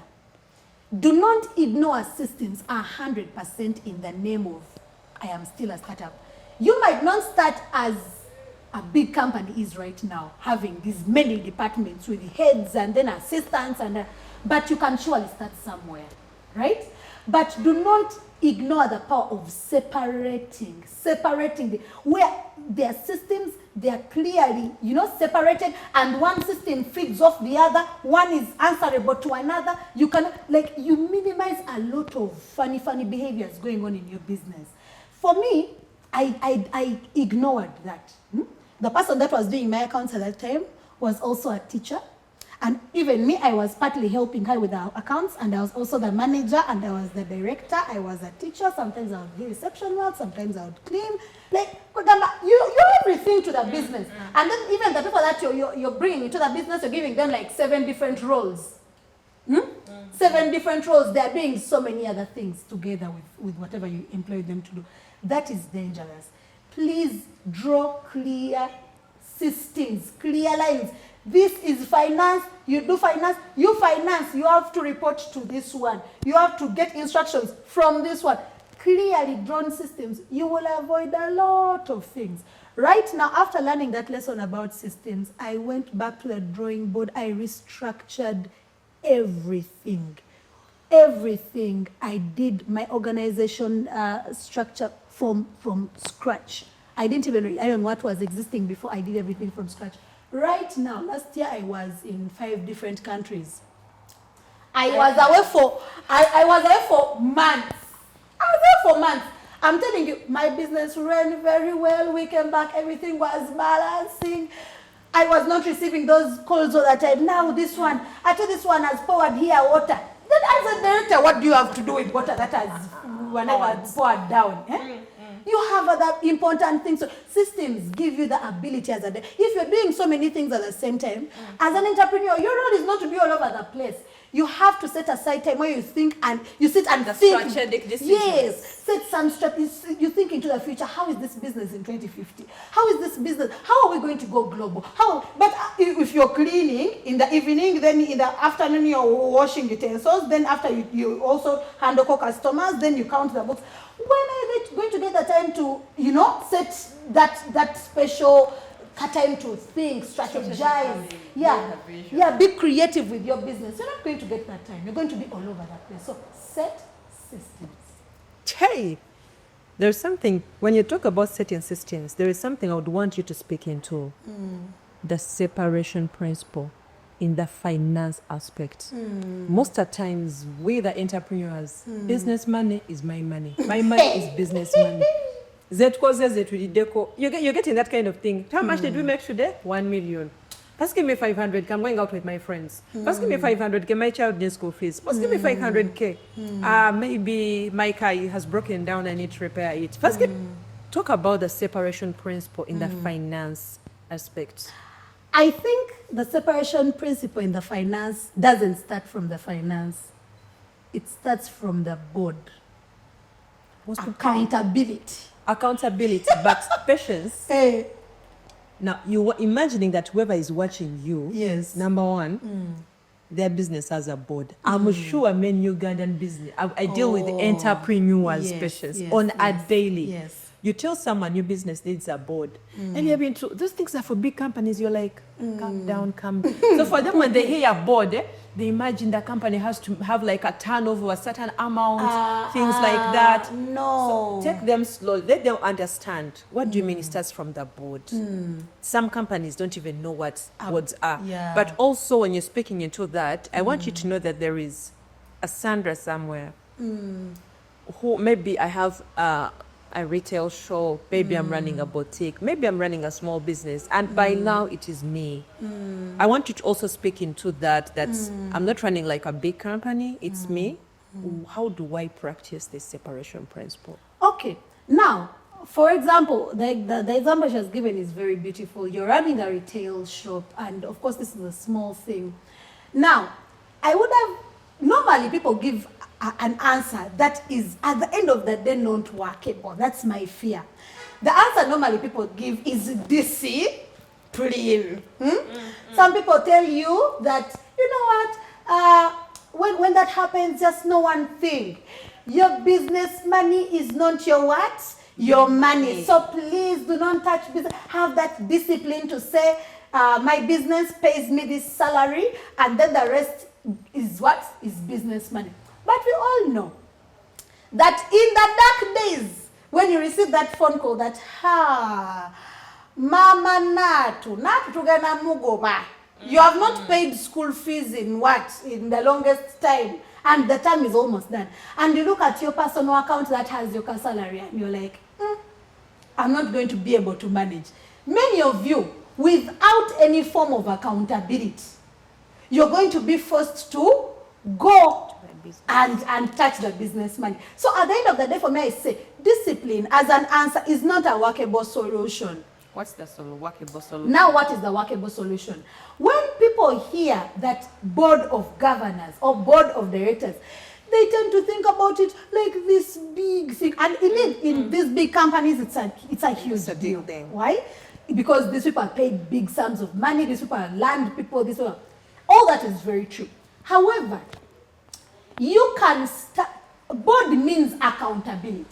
do not ignore assistance 100% in the name of I am still a startup. You might not start as a big company is right now, having these many departments with heads and then assistants, but you can surely start somewhere, right? But do not ignore the power of separating where their systems, they are clearly, separated, and one system feeds off the other, one is answerable to another. You can, you minimize a lot of funny behaviors going on in your business. For me, I ignored that. The person that was doing my accounts at that time was also a teacher. And even me, I was partly helping her with our accounts, and I was also the manager, and I was the director. I was a teacher. Sometimes I would do reception work, sometimes I would clean. You're everything to the business. And then even the people that you're bringing into the business, you're giving them 7 different roles. 7 different roles. They're doing so many other things together with whatever you employ them to do. That is dangerous. Please draw clear systems, clear lines. This is finance. You do finance. You finance. You have to report to this one. You have to get instructions from this one. Clearly drawn systems. You will avoid a lot of things. Right now, after learning that lesson about systems, I went back to the drawing board. I restructured everything. Everything. I did my organization structure from scratch. I didn't even rely on what was existing before. I did everything from scratch. Right now, last year I was in 5 different countries. I was away for months. I'm telling you, my business ran very well. We came back, everything was balancing. I was not receiving those calls all the time. Now this one, after this one has poured here water. Then as a director, what do you have to do with water that has whenever poured down? You have other important things. So systems give you the ability as if you're doing so many things at the same time, as an entrepreneur, your role is not to be all over the place. You have to set aside time where you think and you sit and think. Strategic decisions. Yes, set some strategies. You think into the future. How is this business in 2050? How is this business? How are we going to go global? But if you're cleaning in the evening, then in the afternoon you're washing utensils. Then after you also handle customers. Then you count the books. When are you going to get the time to set that special time to think, strategize? Be creative with your business. You're not going to get that time. You're going to be all over that place. So set systems. Hey, there's something, when you talk about setting systems, there is something I would want you to speak into. The separation principle in the finance aspect. Most of the times, we the entrepreneurs, business money is my money. My money is business money. You're getting that kind of thing. How much did we make today? 1 million. First give me 500k, I'm going out with my friends. First give me 500k, my child needs school fees. First give me 500k. Maybe my car has broken down, I need to repair it. First talk about the separation principle in the finance aspect. I think the separation principle in the finance doesn't start from the finance. It starts from the board. Accountability, but patience. Now, you were imagining that whoever is watching you, yes, number one, their business has a board. I'm sure many Ugandan business, I deal with entrepreneurs, patience, on a daily. Yes. You tell someone your business needs a board. And you've been through, those things are for big companies. You're like, calm down. So for them, when they hear a board, they imagine the company has to have like a turnover, a certain amount, things like that. No. So take them slow. Let them understand. What do you mean it starts from the board? Some companies don't even know what boards are. Yeah. But also when you're speaking into that, I want you to know that there is a Sandra somewhere who maybe I have a retail shop, maybe I'm running a boutique, maybe I'm running a small business, and by now it is me. I want you to also speak into that, I'm not running like a big company, it's me. How do I practice this separation principle? Okay, now, for example, the example she has given is very beautiful. You're running a retail shop, and of course, this is a small thing. Now, I would have, normally people give an answer that is, at the end of the day, not workable. That's my fear. The answer normally people give is discipline. Some people tell you that, you know what, when that happens, just know one thing. Your business money is not your what? Your money. So please do not touch business. Have that discipline to say, my business pays me this salary, and then the rest is what? Is business money. But we all know that in the dark days, when you receive that phone call that, Mama Natu tugana mugoba. You have not paid school fees in what? In the longest time. And the time is almost done. And you look at your personal account that has your salary, and you're like, I'm not going to be able to manage. Many of you, without any form of accountability, you're going to be forced to go and touch the business money. So at the end of the day, for me, I say discipline as an answer is not a workable solution. What's the workable solution? Now, what is the workable solution? When people hear that board of governors or board of directors, they tend to think about it like this big thing. And in these big companies, it's a huge deal. Why? Because these people are paid big sums of money, these people are land people, this one. All that is very true. However, you can start, board means accountability.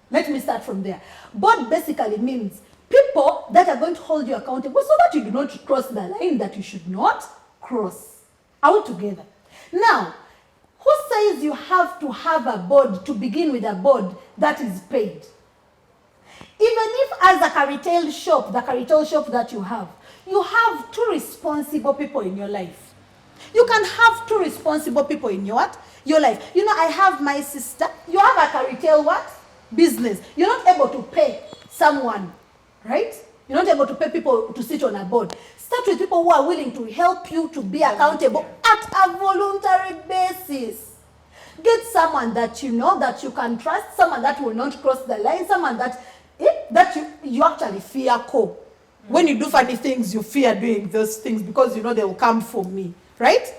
Let me start from there. Board basically means people that are going to hold you accountable so that you do not cross the line that you should not cross altogether. Now, who says you have to have a board to begin with, a board that is paid? Even if as a retail shop, the retail shop that you have two responsible people in your life. You can have two responsible people in your what? Your life. You know, I have my sister. You have a retail what? Business. You're not able to pay someone, right? You're not able to pay people to sit on a board. Start with people who are willing to help you to be accountable at a voluntary basis. Get someone that you know, that you can trust, someone that will not cross the line, someone that you actually fear co. When you do funny things, you fear doing those things because you know they will come for me, right?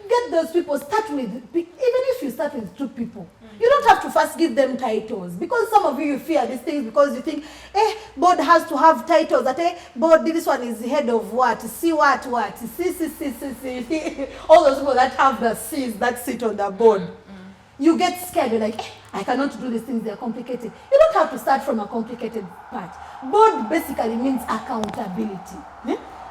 Get those people. Start with, even if you start with 2 people, you don't have to first give them titles, because some of you fear these things because you think, board has to have titles. That board, this one is head of what? See what? See. All those people that have the C's that sit on the board. You get scared. You're like, I cannot do these things. They're complicated. You don't have to start from a complicated part. Board basically means accountability.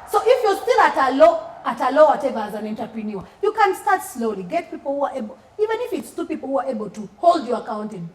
So if you're still at a low whatever as an entrepreneur, you can start slowly. Get people who are able, even if it's 2 people who are able to hold you accountable.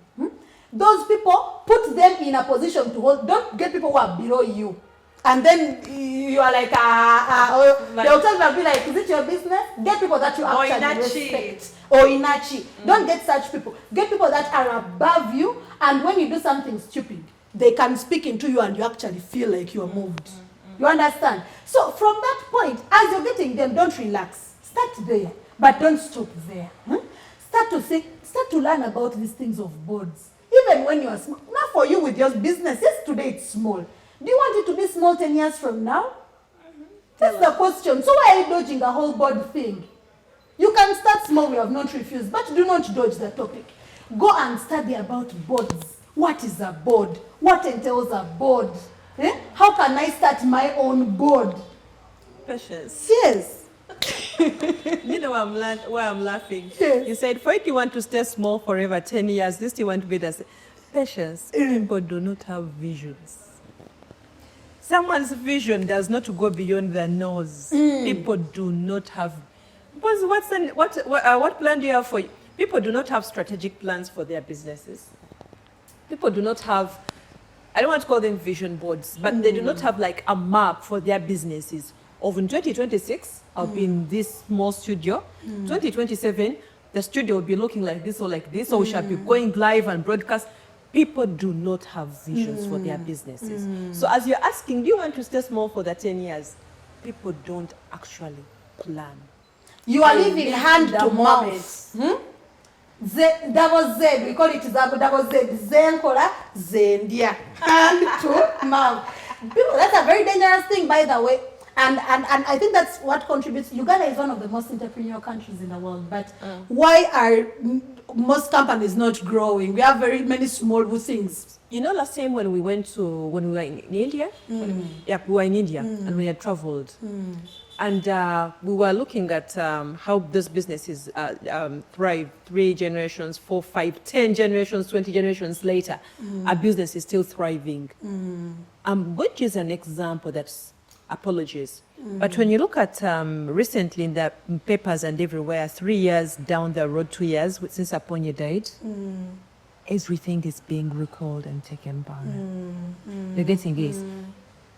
Those people, put them in a position to hold. Don't get people who are below you. And then you are like, they'll tell you, be like, is it your business? Get people that you actually respect. Or inachi. Don't get such people. Get people that are above you, and when you do something stupid, they can speak into you and you actually feel like you are moved. You understand? So from that point, as you're getting them, don't relax. Start there, but don't stop there. Start to learn about these things of boards. Even when you are small. Not for you with your business. Yes, today it's small. Do you want it to be small 10 years from now? That's the question. So why are you dodging the whole board thing? You can start small, we have not refused, but do not dodge the topic. Go and study about boards. What is a board? What entails a board? How can I start my own board? Patience. Yes. You know why I'm laughing? Yes. You said, for if you want to stay small forever, 10 years, this you want to be the same. Patience. People do not have visions. Someone's vision does not go beyond their nose. People do not have. Because what plan do you have for you? People do not have strategic plans for their businesses. People do not have, I don't want to call them vision boards, but they do not have like a map for their businesses. Of in 2026, I'll be in this small studio. 2027, the studio will be looking like this or like this, or we shall be going live and broadcast. people do not have visions for their businesses. So as you're asking, do you want to stay small for the 10 years? People don't actually plan. You are living hand to mouth. Double Z, we call it double Z. Zenkola, Zendia. Hand to mouth. People, that's a very dangerous thing, by the way. And I think that's what contributes. Uganda is one of the most entrepreneurial countries in the world, but why are most companies not growing? We have very many small things. You know, last time when we were in India, we were in India and we had traveled. And we were looking at how those businesses thrive 3 generations, 4, 5, 10 generations, 20 generations later. Our business is still thriving. I'm going to use an example that's apologies. But when you look at recently in the papers and everywhere, 3 years down the road, 2 years since Aponya died, everything is being recalled and taken back. The good thing is,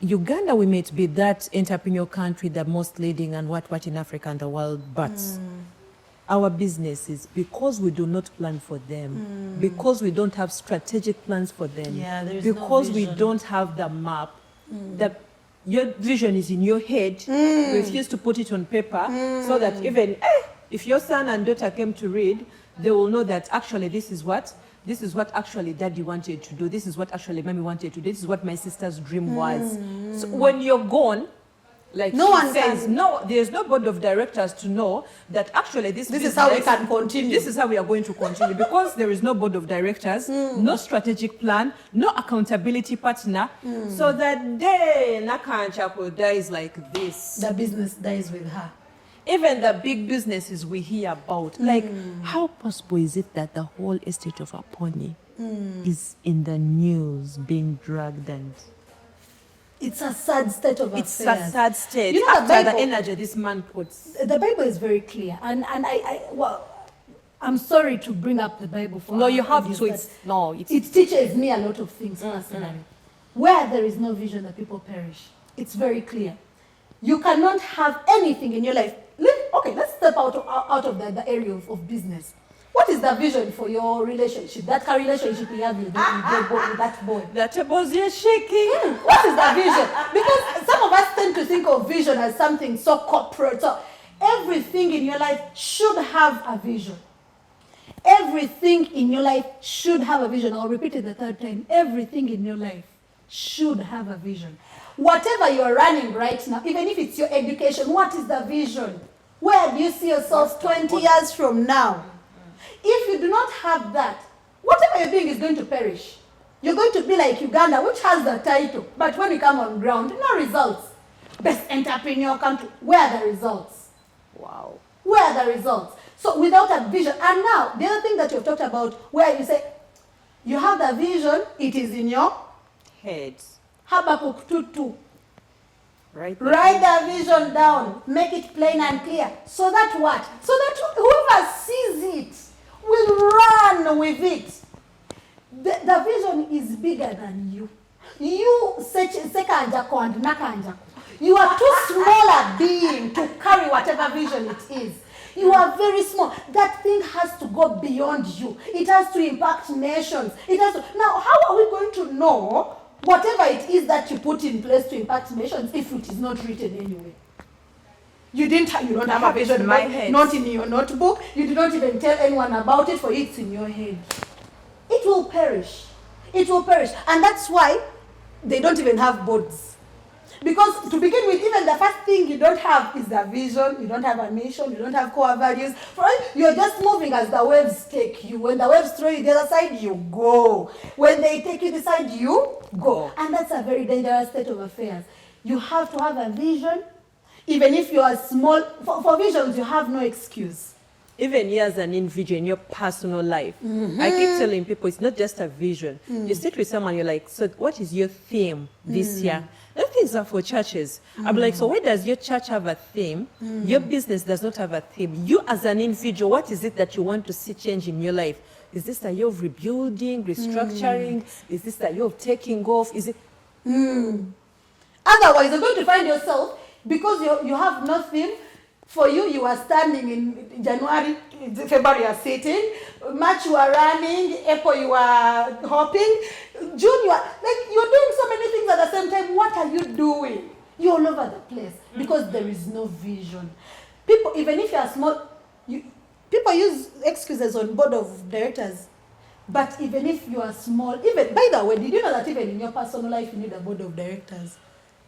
Uganda, we may be that entrepreneurial country, the most leading and what in Africa and the world, but our businesses, because we do not plan for them, because we don't have strategic plans for them, because we don't have the map, your vision is in your head, you refuse to put it on paper, so that even if your son and daughter came to read, they will know that actually this is what actually daddy wanted to do, this is what actually mommy wanted to do, this is what my sister's dream was. So when you're gone, like no one says, no, there's no board of directors to know that actually this is how we can continue. This is how we are going to continue, because there is no board of directors, no strategic plan, no accountability partner. So that day Nakanchako dies like this, the business dies with her. Even the big businesses we hear about, like how possible is it that the whole estate of Aponi is in the news being dragged? And it's a sad state of affairs. It's a sad state. You know, after the energy this man puts. The Bible is very clear, and I'm sorry to bring up the Bible for. No, you have to. It teaches me a lot of things personally. Where there is no vision, the people perish. It's very clear. You cannot have anything in your life. Let's step out of the area of business. What is the vision for your relationship? That kind of relationship you have with that boy. The tables are shaking. What is the vision? Because some of us tend to think of vision as something so corporate. So everything in your life should have a vision. Everything in your life should have a vision. I'll repeat it the third time. Everything in your life should have a vision. Whatever you're running right now, even if it's your education, what is the vision? Where do you see yourself 20 years from now? If you do not have that, whatever you're doing is going to perish. You're going to be like Uganda, which has the title, but when you come on ground, no results. Best entrepreneur country, where are the results? Wow. Where are the results? So without a vision, and now, the other thing that you've talked about, where you say, you have the vision, it is in your head. Habakkuk 2:2. Write the vision down, make it plain and clear. So that what? So that whoever sees it will run with it. The vision is bigger than you. You sekanjako and nakanjako. You are too small a being to carry whatever vision it is. You are very small. That thing has to go beyond you. It has to impact nations. Now, how are we going to know whatever it is that you put in place to impact nations if it is not written anywhere? You don't have a vision in my head. Not in your notebook. You do not even tell anyone about it, for it's in your head. It will perish. It will perish. And that's why they don't even have boards. Because to begin with, even the first thing you don't have is the vision. You don't have a mission. You don't have core values. You're just moving as the waves take you. When the waves throw you the other side, you go. When they take you this side, you go. And that's a very dangerous state of affairs. You have to have a vision. Even if you are small, for visions, you have no excuse. Even as an individual in your personal life, I keep telling people it's not just a vision. You sit with someone, you're like, so what is your theme this year? Those things are for churches. I'm like, so why does your church have a theme? Your business does not have a theme. You as an individual, what is it that you want to see change in your life? Is this a year of rebuilding, restructuring? Is this a year of taking off? Is it? Otherwise, you're going to find yourself, because you have no theme, For you, you are standing in January, February you are sitting, March you are running, April you are hopping, June you are, like you're doing so many things at the same time. What are you doing? You're all over the place because there is no vision. People, even if you are small, people use excuses on board of directors. But even if you are small, even, by the way, did you know that even in your personal life you need a board of directors?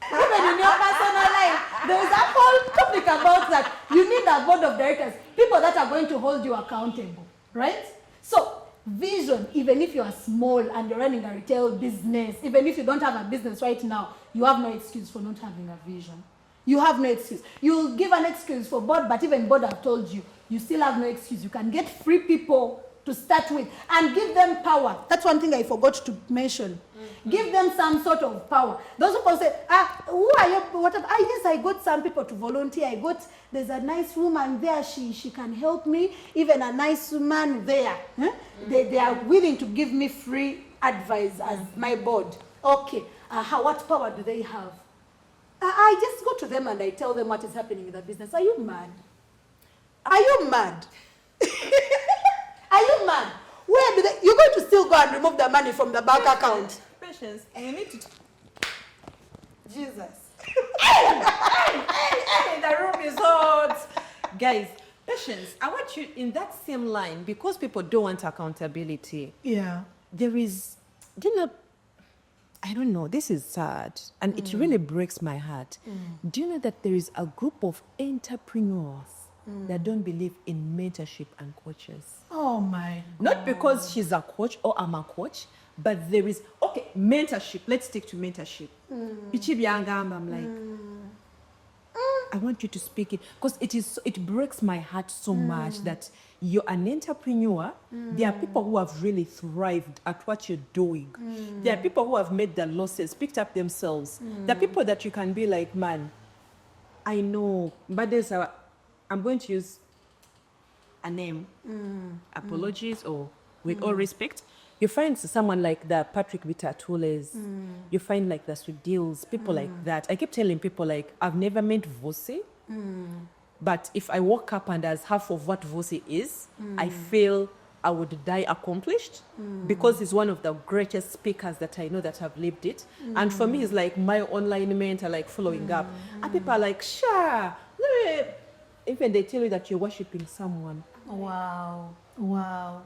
Even in your personal life, there is a whole topic about that. You need a board of directors, people that are going to hold you accountable, right? So, vision, even if you are small and you're running a retail business, even if you don't have a business right now, you have no excuse for not having a vision. You have no excuse. You'll give an excuse for board, but even board have told you, you still have no excuse. You can get free people to start with and give them power. That's one thing I forgot to mention. Give them some sort of power. Those people say, who are you? Whatever. Yes, I got some people to volunteer. There's a nice woman there. She can help me. Even a nice man there. They are willing to give me free advice as my board. Okay. What power do they have? I just go to them and I tell them what is happening in the business. Are you mad? Are you mad? Are you mad? Where do they? You're going to still go and remove the money from the bank account. Patience. You need to. Jesus. Hey, the room is hot. Guys, Patience, I want you in that same line, because people don't want accountability. Yeah. There is, I don't know, this is sad. And it really breaks my heart. Do you know that there is a group of entrepreneurs that don't believe in mentorship and coaches? Oh my God. Not because she's a coach or I'm a coach, but there is, okay, mentorship. Let's stick to mentorship. I'm like, I want you to speak it, because it breaks my heart so much that you're an entrepreneur. There are people who have really thrived at what you're doing. There are people who have made their losses, picked up themselves. There are people that you can be like, man, I know, but I'm going to use a name. Apologies, or with all respect. You find someone like the Patrick Vitatules, you find like the Sweet Deals, people like that. I keep telling people, like, I've never met Uwase, but if I woke up and as half of what Uwase is, I feel I would die accomplished, because he's one of the greatest speakers that I know that have lived it. And for me, he's like my online mentor, like following up. And people are like, sure. Even they tell you that you're worshiping someone. Wow. Wow.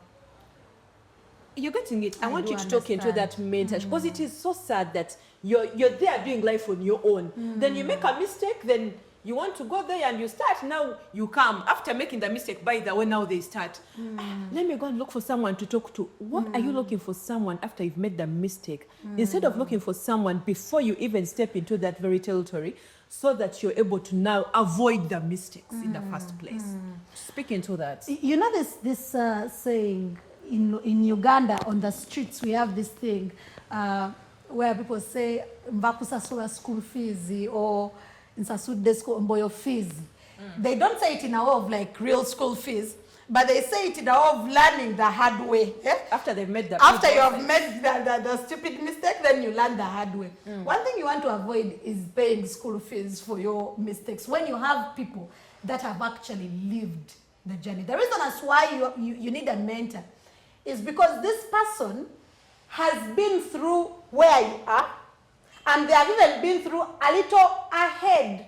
You're getting it. I want you to understand. talk into that mentorship, because it is so sad that you're there doing life on your own. Then you make a mistake, then you want to go there and you start. Now you come after making the mistake. By the way, now they start. Let me go and look for someone to talk to. What are you looking for someone after you've made the mistake? Instead of looking for someone before you even step into that very territory, so that you're able to now avoid the mistakes in the first place. Speak into that. You know this saying in Uganda, on the streets, we have this thing where people say mbakusasula school fees, or nsasudde school mboyo fees. They don't say it in a way of like real school fees, but they say it in a way of learning the hard way. After they've made the After you have made the stupid mistake, then you learn the hard way. One thing you want to avoid is paying school fees for your mistakes when you have people that have actually lived the journey. The reason as why you need a mentor is because this person has been through where you are, and they have even been through a little ahead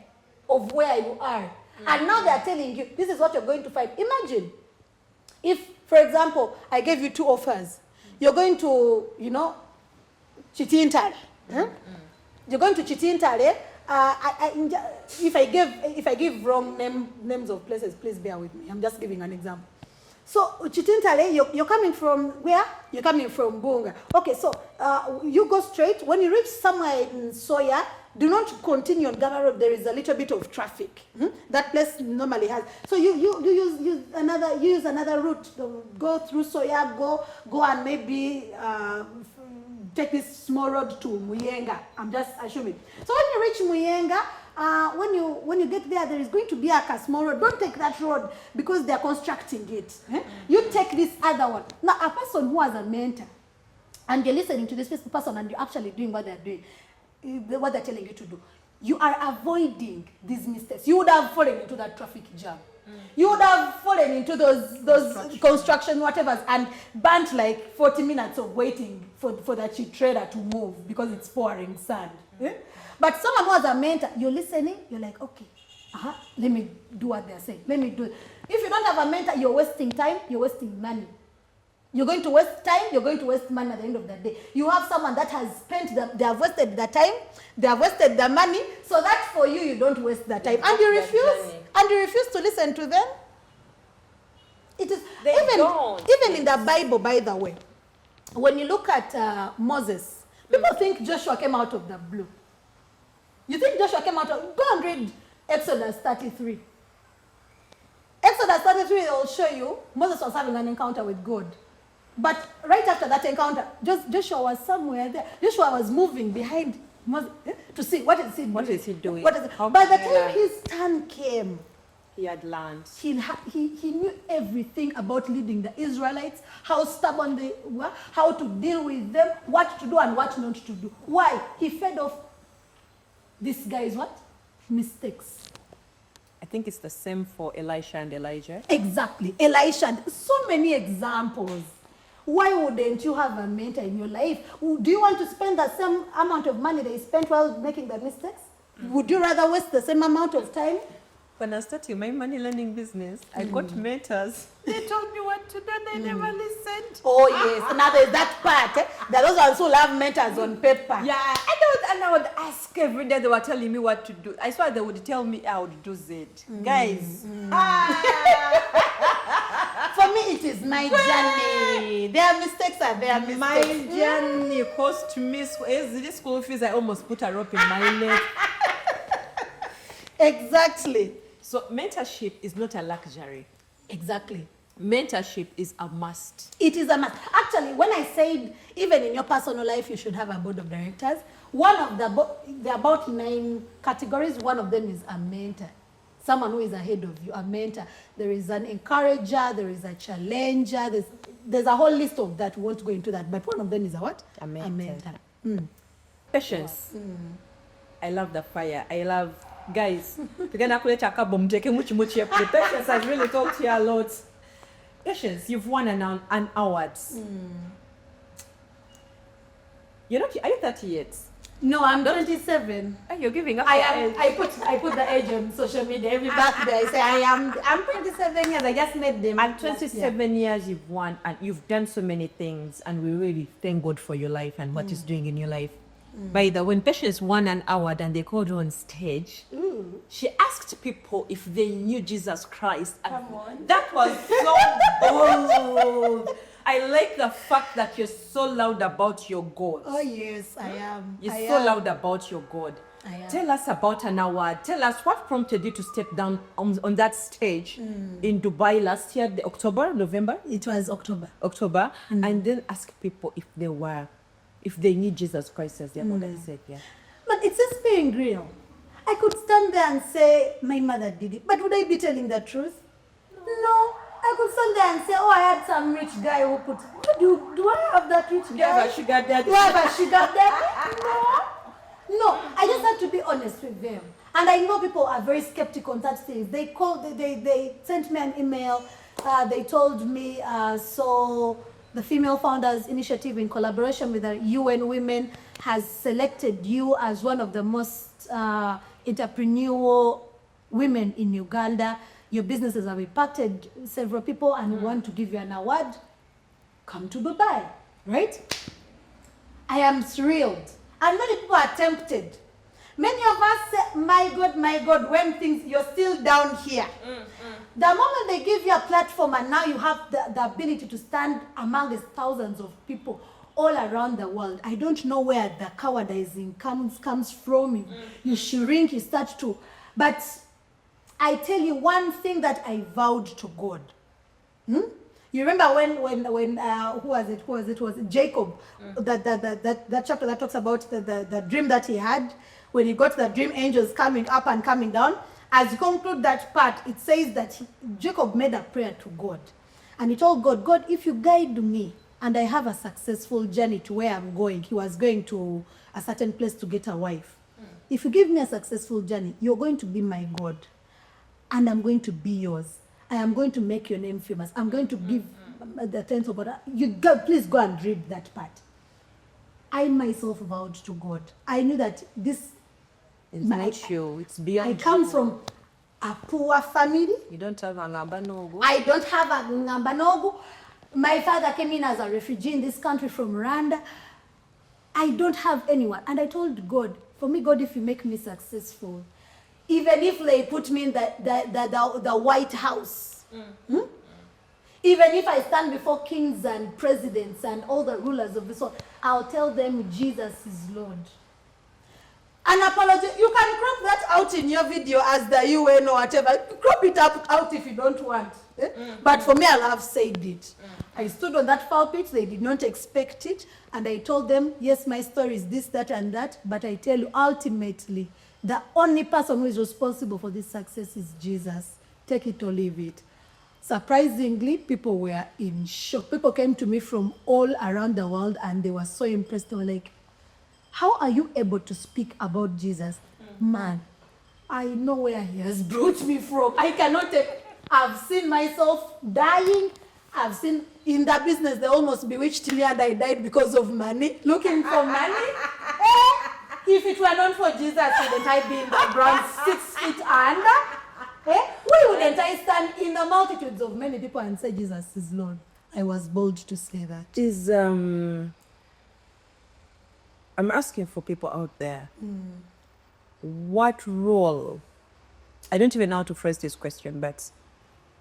of where you are. And now they are telling you, this is what you're going to find. Imagine if, for example, I gave you two offers. You're going to, Chitintale. You're going to Chitintale. If I give wrong names of places, please bear with me. I'm just giving an example. So Chitintale, you're coming from where? You're coming from Bunga. Okay, so you go straight. When you reach somewhere in Soya, do not continue on Gama Road. There is a little bit of traffic. That place normally has. So you use another route. Go through Soya. Go and maybe take this small road to Muyenga. I'm just assuming. So when you reach Muyenga, when you get there is going to be a small road. Don't take that road because they are constructing it. You take this other one. Now, a person who has a mentor, and you're listening to this person and you're actually doing what they're doing, what they're telling you to do, you are avoiding these mistakes. You would have fallen into that traffic jam. You would have fallen into those construction whatevers and burnt like 40 minutes of waiting for that shit trailer to move because it's pouring sand. Yeah? But someone who has a mentor, you're listening, you're like, okay, let me do what they're saying. Let me do it. If you don't have a mentor, you're wasting time, you're wasting money. You're going to waste time, you're going to waste money at the end of the day. You have someone that has spent, they have wasted the time, they have wasted the money, so that for you, you don't waste the time. And you refuse to listen to them. It is, even in the Bible, by the way, when you look at Moses, people think Joshua came out of the blue. You think Joshua came out of, go and read Exodus 33. Exodus 33 will show you Moses was having an encounter with God. But right after that encounter, Joshua was somewhere there. Joshua was moving behind Moses to see what is he doing. What is he doing? By the time his turn came, he had learned. He knew everything about leading the Israelites, how stubborn they were, how to deal with them, what to do and what not to do. Why? He fed off this guy's what? Mistakes. I think it's the same for Elisha and Elijah. Exactly. Elisha. So many examples. Why wouldn't you have a mentor in your life? Do you want to spend the same amount of money they spent while making the mistakes? Would you rather waste the same amount of time? When I started my money learning business, I got mentors. They told me what to do, they never listened. Oh yes, now there's that part. There are those ones who love mentors on paper. Yeah, and I would ask every day, they were telling me what to do. I swear they would tell me I would do Z. Guys. For me, it is my journey. Their mistakes are their mistakes. My journey cost me, this school fees, I almost put a rope in my neck. Exactly. So mentorship is not a luxury. Exactly. Mentorship is a must. It is a must. Actually, when I said even in your personal life you should have a board of directors, one of there are about 9 categories. One of them is a mentor. Someone who is ahead of you, a mentor. There is an encourager, there is a challenger, there's a whole list of that. We won't go into that, but one of them is a what? A mentor. A mentor. Patience. I love the fire. I love, guys, patience has really talked here a lot. Patience, you've won an award. Are you 30 yet? No, I'm 27. Oh, you're giving up. I put the age on social media every birthday. I say I'm 27 years. I just made them. And 27 years you've won, and you've done so many things, and we really thank God for your life and what He's doing in your life. By the way, when Patience won an award and they called her on stage, she asked people if they knew Jesus Christ. Come on. That was so bold. I like the fact that you're so loud about your God. Oh yes, I am. You're so loud about your God. I am. Tell us about an award. Tell us what prompted you to step down on that stage in Dubai last year, November? It was October. And then ask people if they need Jesus Christ as their Lord and Savior. But it's just being real. I could stand there and say, my mother did it. But would I be telling the truth? No. I could stand there and say, I had some rich guy who put... Do I have that rich guy? Do you have a sugar daddy? Do I have a sugar daddy? No. I just have to be honest with them. And I know people are very skeptical on such things. They sent me an email. They told me, so the Female Founders Initiative in collaboration with the UN Women has selected you as one of the most entrepreneurial women in Uganda. Your businesses have impacted several people and we want to give you an award. Come to Dubai, right? I am thrilled. And many people are tempted. Many of us say, my God, when you're still down here. The moment they give you a platform and now you have the ability to stand amongst thousands of people all around the world, I don't know where the cowardizing comes from. You shrink, you start to... But I tell you one thing that I vowed to God. You remember when who was it? Was it Jacob? That chapter that talks about the dream that he had when he got the dream angels coming up and coming down. As you conclude that part, it says that Jacob made a prayer to God, and he told God, God, if you guide me and I have a successful journey to where I'm going, he was going to a certain place to get a wife. if you give me a successful journey, you're going to be my God. And I'm going to be yours. I am going to make your name famous. I'm going to give the tens of God. Please go and read that part. I myself vowed to God. I knew that this It's not you. It's beyond I come you. from a poor family. You don't have a ngambanogo. I don't have a ngambanogo. My father came in as a refugee in this country from Rwanda. I don't have anyone. And I told God, for me, God, if you make me successful, even if they put me in the White House, even if I stand before kings and presidents and all the rulers of this world, I'll tell them Jesus is Lord. An apology, you can crop that out in your video as the UN or whatever. Crop it out if you don't want. But for me, I'll have said it. I stood on that pulpit, they did not expect it, and I told them, yes, my story is this, that, and that, but I tell you, ultimately, the only person who is responsible for this success is Jesus. Take it or leave it. Surprisingly, people were in shock. People came to me from all around the world, and they were so impressed. They were like, how are you able to speak about Jesus? Man, I know where he has brought me from. I cannot take. I've seen myself dying. I've seen in that business, they almost bewitched me and I died because of money, looking for money. If it were not for Jesus, wouldn't I be in the ground 6 feet under? Why wouldn't I stand in the multitudes of many people and say Jesus is Lord? I was bold to say that. I'm asking for people out there. What role? I don't even know how to phrase this question, but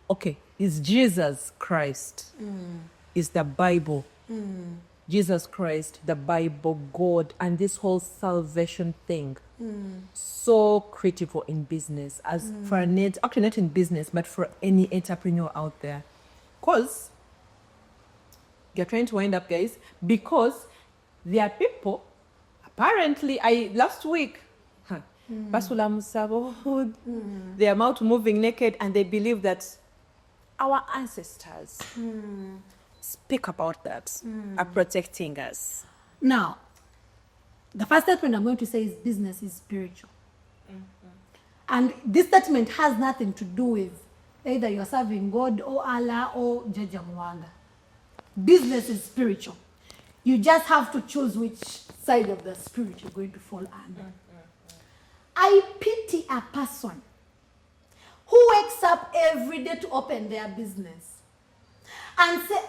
okay, is Jesus Christ, is the Bible, Jesus Christ, the Bible, God, and this whole salvation thing so critical in business as for actually not in business, but for any entrepreneur out there? Because you're trying to wind up, guys, because there are people, apparently, last week, Basula Musabo, their mouth moving naked, and they believe that our ancestors speak about that, are protecting us. Now, the first statement I'm going to say is business is spiritual. And this statement has nothing to do with either you're serving God or Allah or Jaja Mwanga. Business is spiritual. You just have to choose which side of the spirit you're going to fall under. I pity a person who wakes up every day to open their business and say,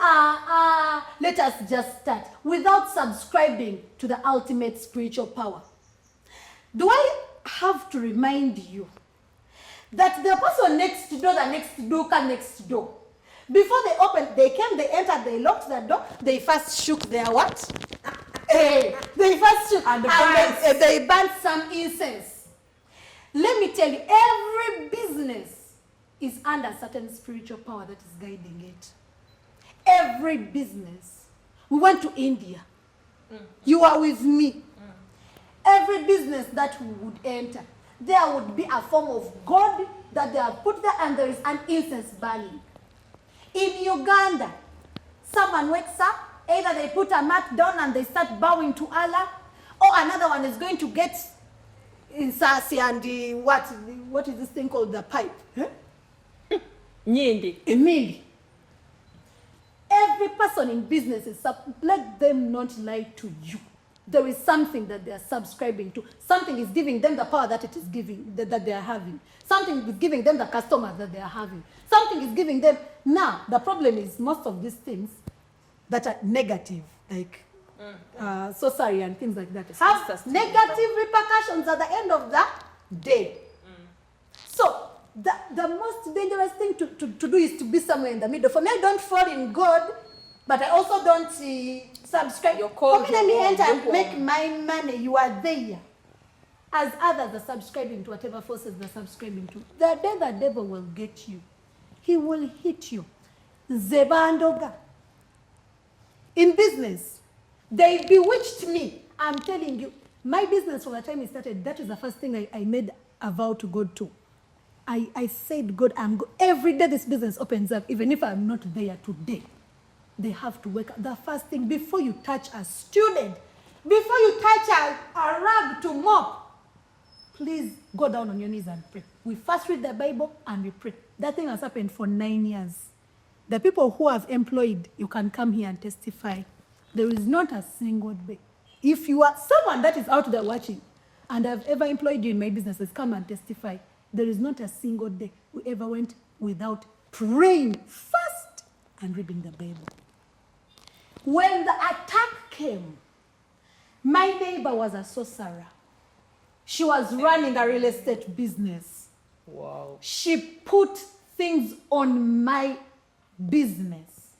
let us just start, without subscribing to the ultimate spiritual power. Do I have to remind you that the person next door, the next door, next door, before they opened, they came, they entered, they locked the door, they first shook their what? They first shook and they burnt some incense. Let me tell you, every business is under certain spiritual power that is guiding it. Every business. We went to India. You are with me. Every business that we would enter, there would be a form of God that they have put there, and there is an incense burning. In Uganda, someone wakes up, either they put a mat down and they start bowing to Allah, or another one is going to get insasi and what is this thing called, the pipe? Nyindi. Emili. Every person in business is let them not lie to you. There is something that they are subscribing to. Something is giving them the power that it is giving, that they are having. Something is giving them the customers that they are having. Something is giving them. Now, the problem is most of these things that are negative, like sorcery and things like that, have negative repercussions at the end of the day. So, the most dangerous thing to do is to be somewhere in the middle. For me, I don't fall in God, but I also don't subscribe. For me, let me enter and make my money. You are there. As others are subscribing to whatever forces they're subscribing to. The day the devil will get you, he will hit you. Zebandoga. In business, they bewitched me. I'm telling you, my business from the time it started, that is the first thing I made a vow to God to. I said, God, every day this business opens up, even if I'm not there today, they have to wake up. The first thing, before you touch a student, before you touch a rag to mop, please go down on your knees and pray. We first read the Bible and we pray. That thing has happened for 9 years. The people who have employed, you can come here and testify. There is not a single day. If you are someone that is out there watching and I've ever employed you in my businesses, come and testify. There is not a single day we ever went without praying first and reading the Bible. When the attack came, my neighbor was a sorcerer. She was running a real estate business. Wow. She put things on my business.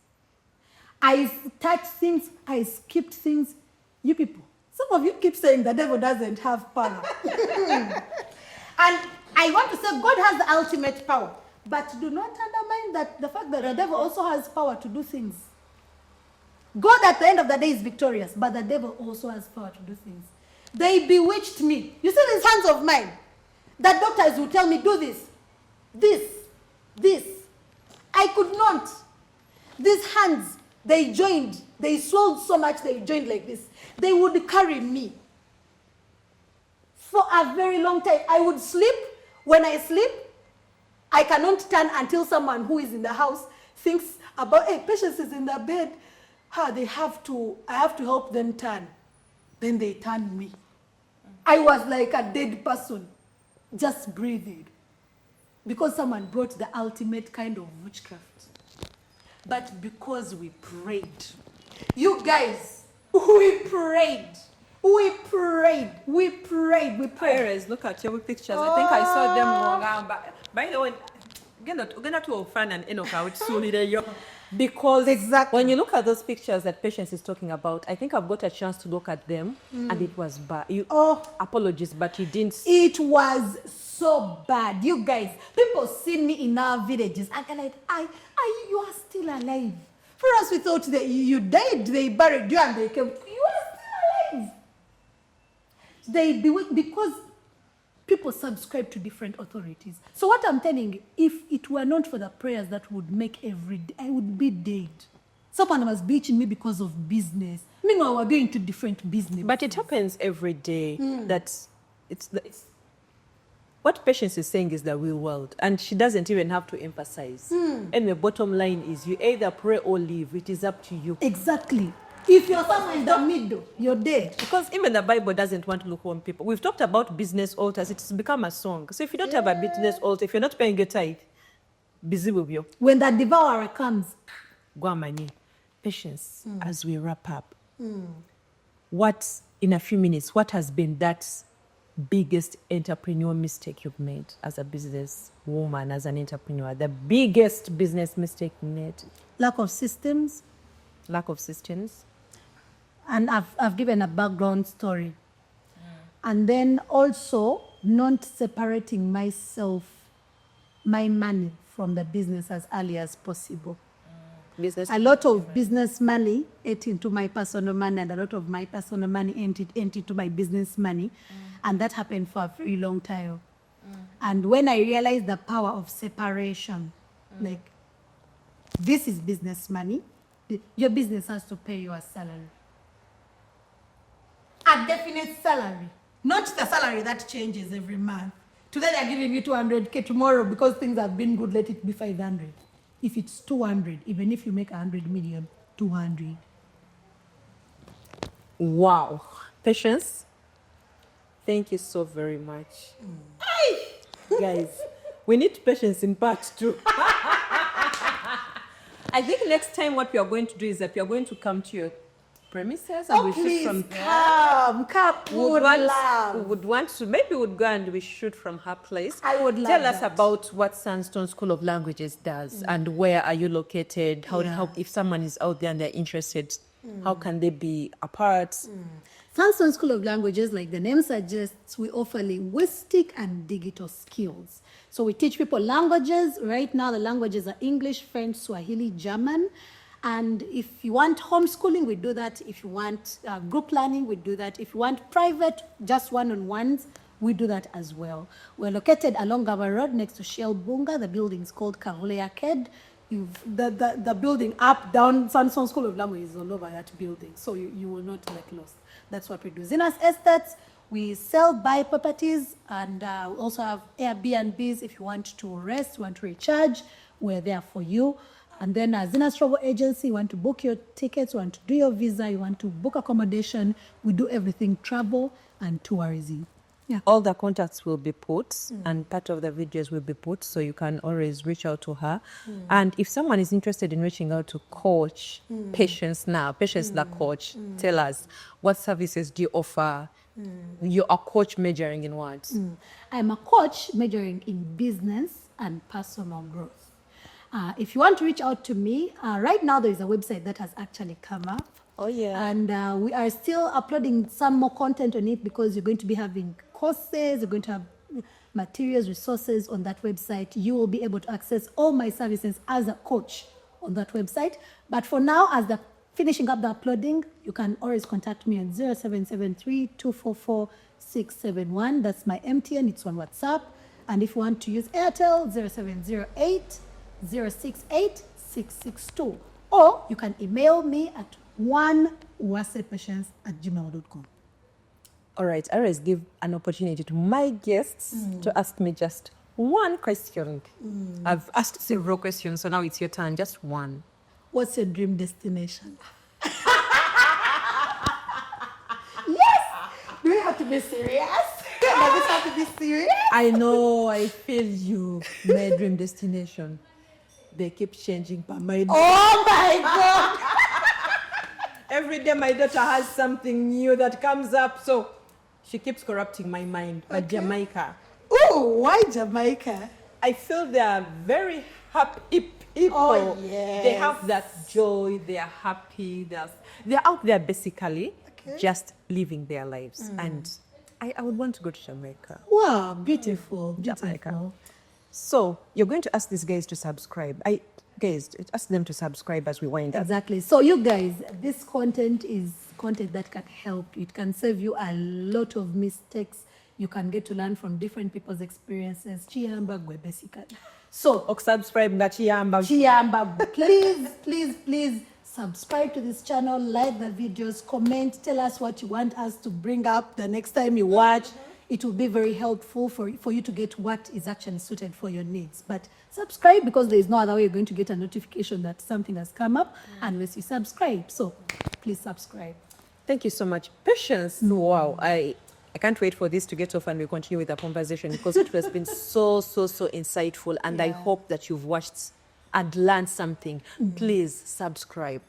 I touched things, I skipped things. You people, some of you keep saying the devil doesn't have power. And I want to say God has the ultimate power. But do not undermine that the fact that the devil also has power to do things. God at the end of the day is victorious, but the devil also has power to do things. They bewitched me. You see these hands of mine? That doctors will tell me, do this, this. I could not. These hands, they joined. They swelled so much, they joined like this. They would carry me. For a very long time. I would sleep. When I sleep, I cannot turn until someone who is in the house thinks about, hey, Patience is in the bed. I have to help them turn. Then they turn me. I was like a dead person, just breathing. Because someone brought the ultimate kind of witchcraft. But because we prayed. You guys, we prayed. Diaries, look at your pictures. I think I saw them around. By the way, we're going to fan and Enoch with Suli. Because exactly. When you look at those pictures that Patience is talking about, I think I've got a chance to look at them and it was bad. Apologies, but you didn't. It was so bad. You guys, people see me in our villages and they're like, you are still alive. For us, we thought that you died, they buried you and they came. You are still alive. They bewitched because people subscribe to different authorities. So what I'm telling you, if it were not for the prayers that would make every day, I would be dead. Someone was beating me because of business. Meanwhile, we're going to different business. But it happens every day. That it's what Patience is saying is the real world, and she doesn't even have to emphasize. And the bottom line is, you either pray or leave. It is up to you. Exactly. If you're somewhere in the middle, you're dead. Because even the Bible doesn't want to look on people. We've talked about business altars. It's become a song. So if you don't have a business altar, if you're not paying your tithe, busy with you. When the devourer comes. Guamani, Patience, as we wrap up, in a few minutes, what has been that biggest entrepreneurial mistake you've made as a business woman, as an entrepreneur? The biggest business mistake you made? Lack of systems. Lack of systems. And I've given a background story. And then also not separating myself, my money from the business as early as possible. A lot of business money ate into my personal money, and a lot of my personal money ate into my business money. And that happened for a very long time. And when I realized the power of separation, like, this is business money, your business has to pay you a salary. A definite salary. Not the salary that changes every month. Today they're giving you 200K, tomorrow because things have been good, let it be 500. If it's 200, even if you make 100 million, 200. Wow. Patience, thank you so very much. Guys, we need Patience in part 2. I think next time what we are going to do is that we are going to come to your premises and we shoot from come, maybe we would go and we shoot from her place. I would love Tell us that. about what Sandstone School of Languages does and where are you located? How if someone is out there and they're interested, how can they be a part? Sandstone School of Languages, like the name suggests, we offer linguistic and digital skills. So we teach people languages. Right now, the languages are English, French, Swahili, German. And if you want homeschooling, we do that. If you want group learning, we do that. If you want private, just one-on-ones, we do that as well. We're located along Gaba Road next to Shell Bunga. The building is called Karole Arcade. The building up, down, Sandstone School of Language is all over that building. So you will not get lost. That's what we do. Zena's Estates, We sell, buy properties, and we also have Airbnbs. If you want to rest, want to recharge, we're there for you. And then as Zena's travel agency, you want to book your tickets, you want to do your visa, you want to book accommodation, we do everything travel and tourism. Yeah. All the contacts will be put and part of the videos will be put, so you can always reach out to her. And if someone is interested in reaching out to coach Patience now, Patience the coach, tell us, what services do you offer? You're a coach majoring in what? I'm a coach majoring in business and personal growth. If you want to reach out to me, right now there is a website that has actually come up. Oh, yeah. And we are still uploading some more content on it because you're going to be having courses, you're going to have materials, resources on that website. You will be able to access all my services as a coach on that website. But for now, as the finishing up the uploading, you can always contact me on 0773 244 671. That's my MTN, it's on WhatsApp. And if you want to use Airtel, 0708 068 662. Or you can email me at uwasepatience@gmail.com. All right, I always give an opportunity to my guests to ask me just one question. I've asked several questions, so now it's your turn, just one. What's your dream destination? Yes! Do we have to be serious? Does this have to be serious? I know, I feel you. My dream destination. They keep changing per my Oh my God! Every day my daughter has something new that comes up, so she keeps corrupting my mind. But Jamaica. Oh, why Jamaica? I feel they are very happy people. Oh, yes. They have that joy, they are happy, they're out there basically just living their lives. And I would want to go to Jamaica. Wow, beautiful, Jamaica. beautiful. So you're going to ask these guys to subscribe. Guys, ask them to subscribe as we wind up. Exactly. So you guys, this content is content that can help you. It can save you a lot of mistakes. You can get to learn from different people's experiences. Chiamba gwe basically. So Subscribe na Chiamba. please subscribe to this channel, like the videos, comment, tell us what you want us to bring up the next time you watch. It will be very helpful for you to get what is actually suited for your needs. But subscribe, because there is no other way you're going to get a notification that something has come up unless you subscribe. So please subscribe. Thank you so much. Patience. Wow. I can't wait for this to get off and we continue with the conversation, because it has been so insightful, and I hope that you've watched and learned something. Please subscribe.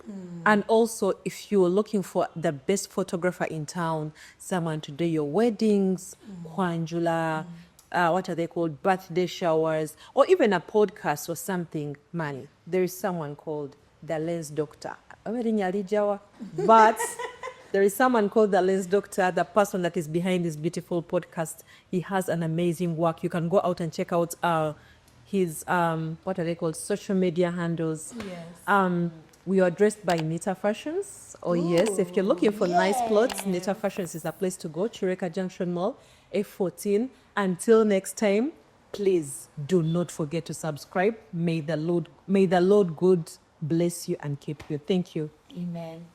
And also, if you're looking for the best photographer in town, someone to do your weddings, Kwanjula, what are they called, birthday showers, or even a podcast or something, man, there is someone called the Lens Doctor. But there is someone called the Lens Doctor, the person that is behind this beautiful podcast. He has an amazing work. You can go out and check out his, what are they called, social media handles. Yes. We are dressed by Nita Fashions. Oh, yes. If you're looking for nice clothes, Nita Fashions is a place to go. Chireka Junction Mall, F14. Until next time, please do not forget to subscribe. May the Lord God bless you and keep you. Thank you. Amen.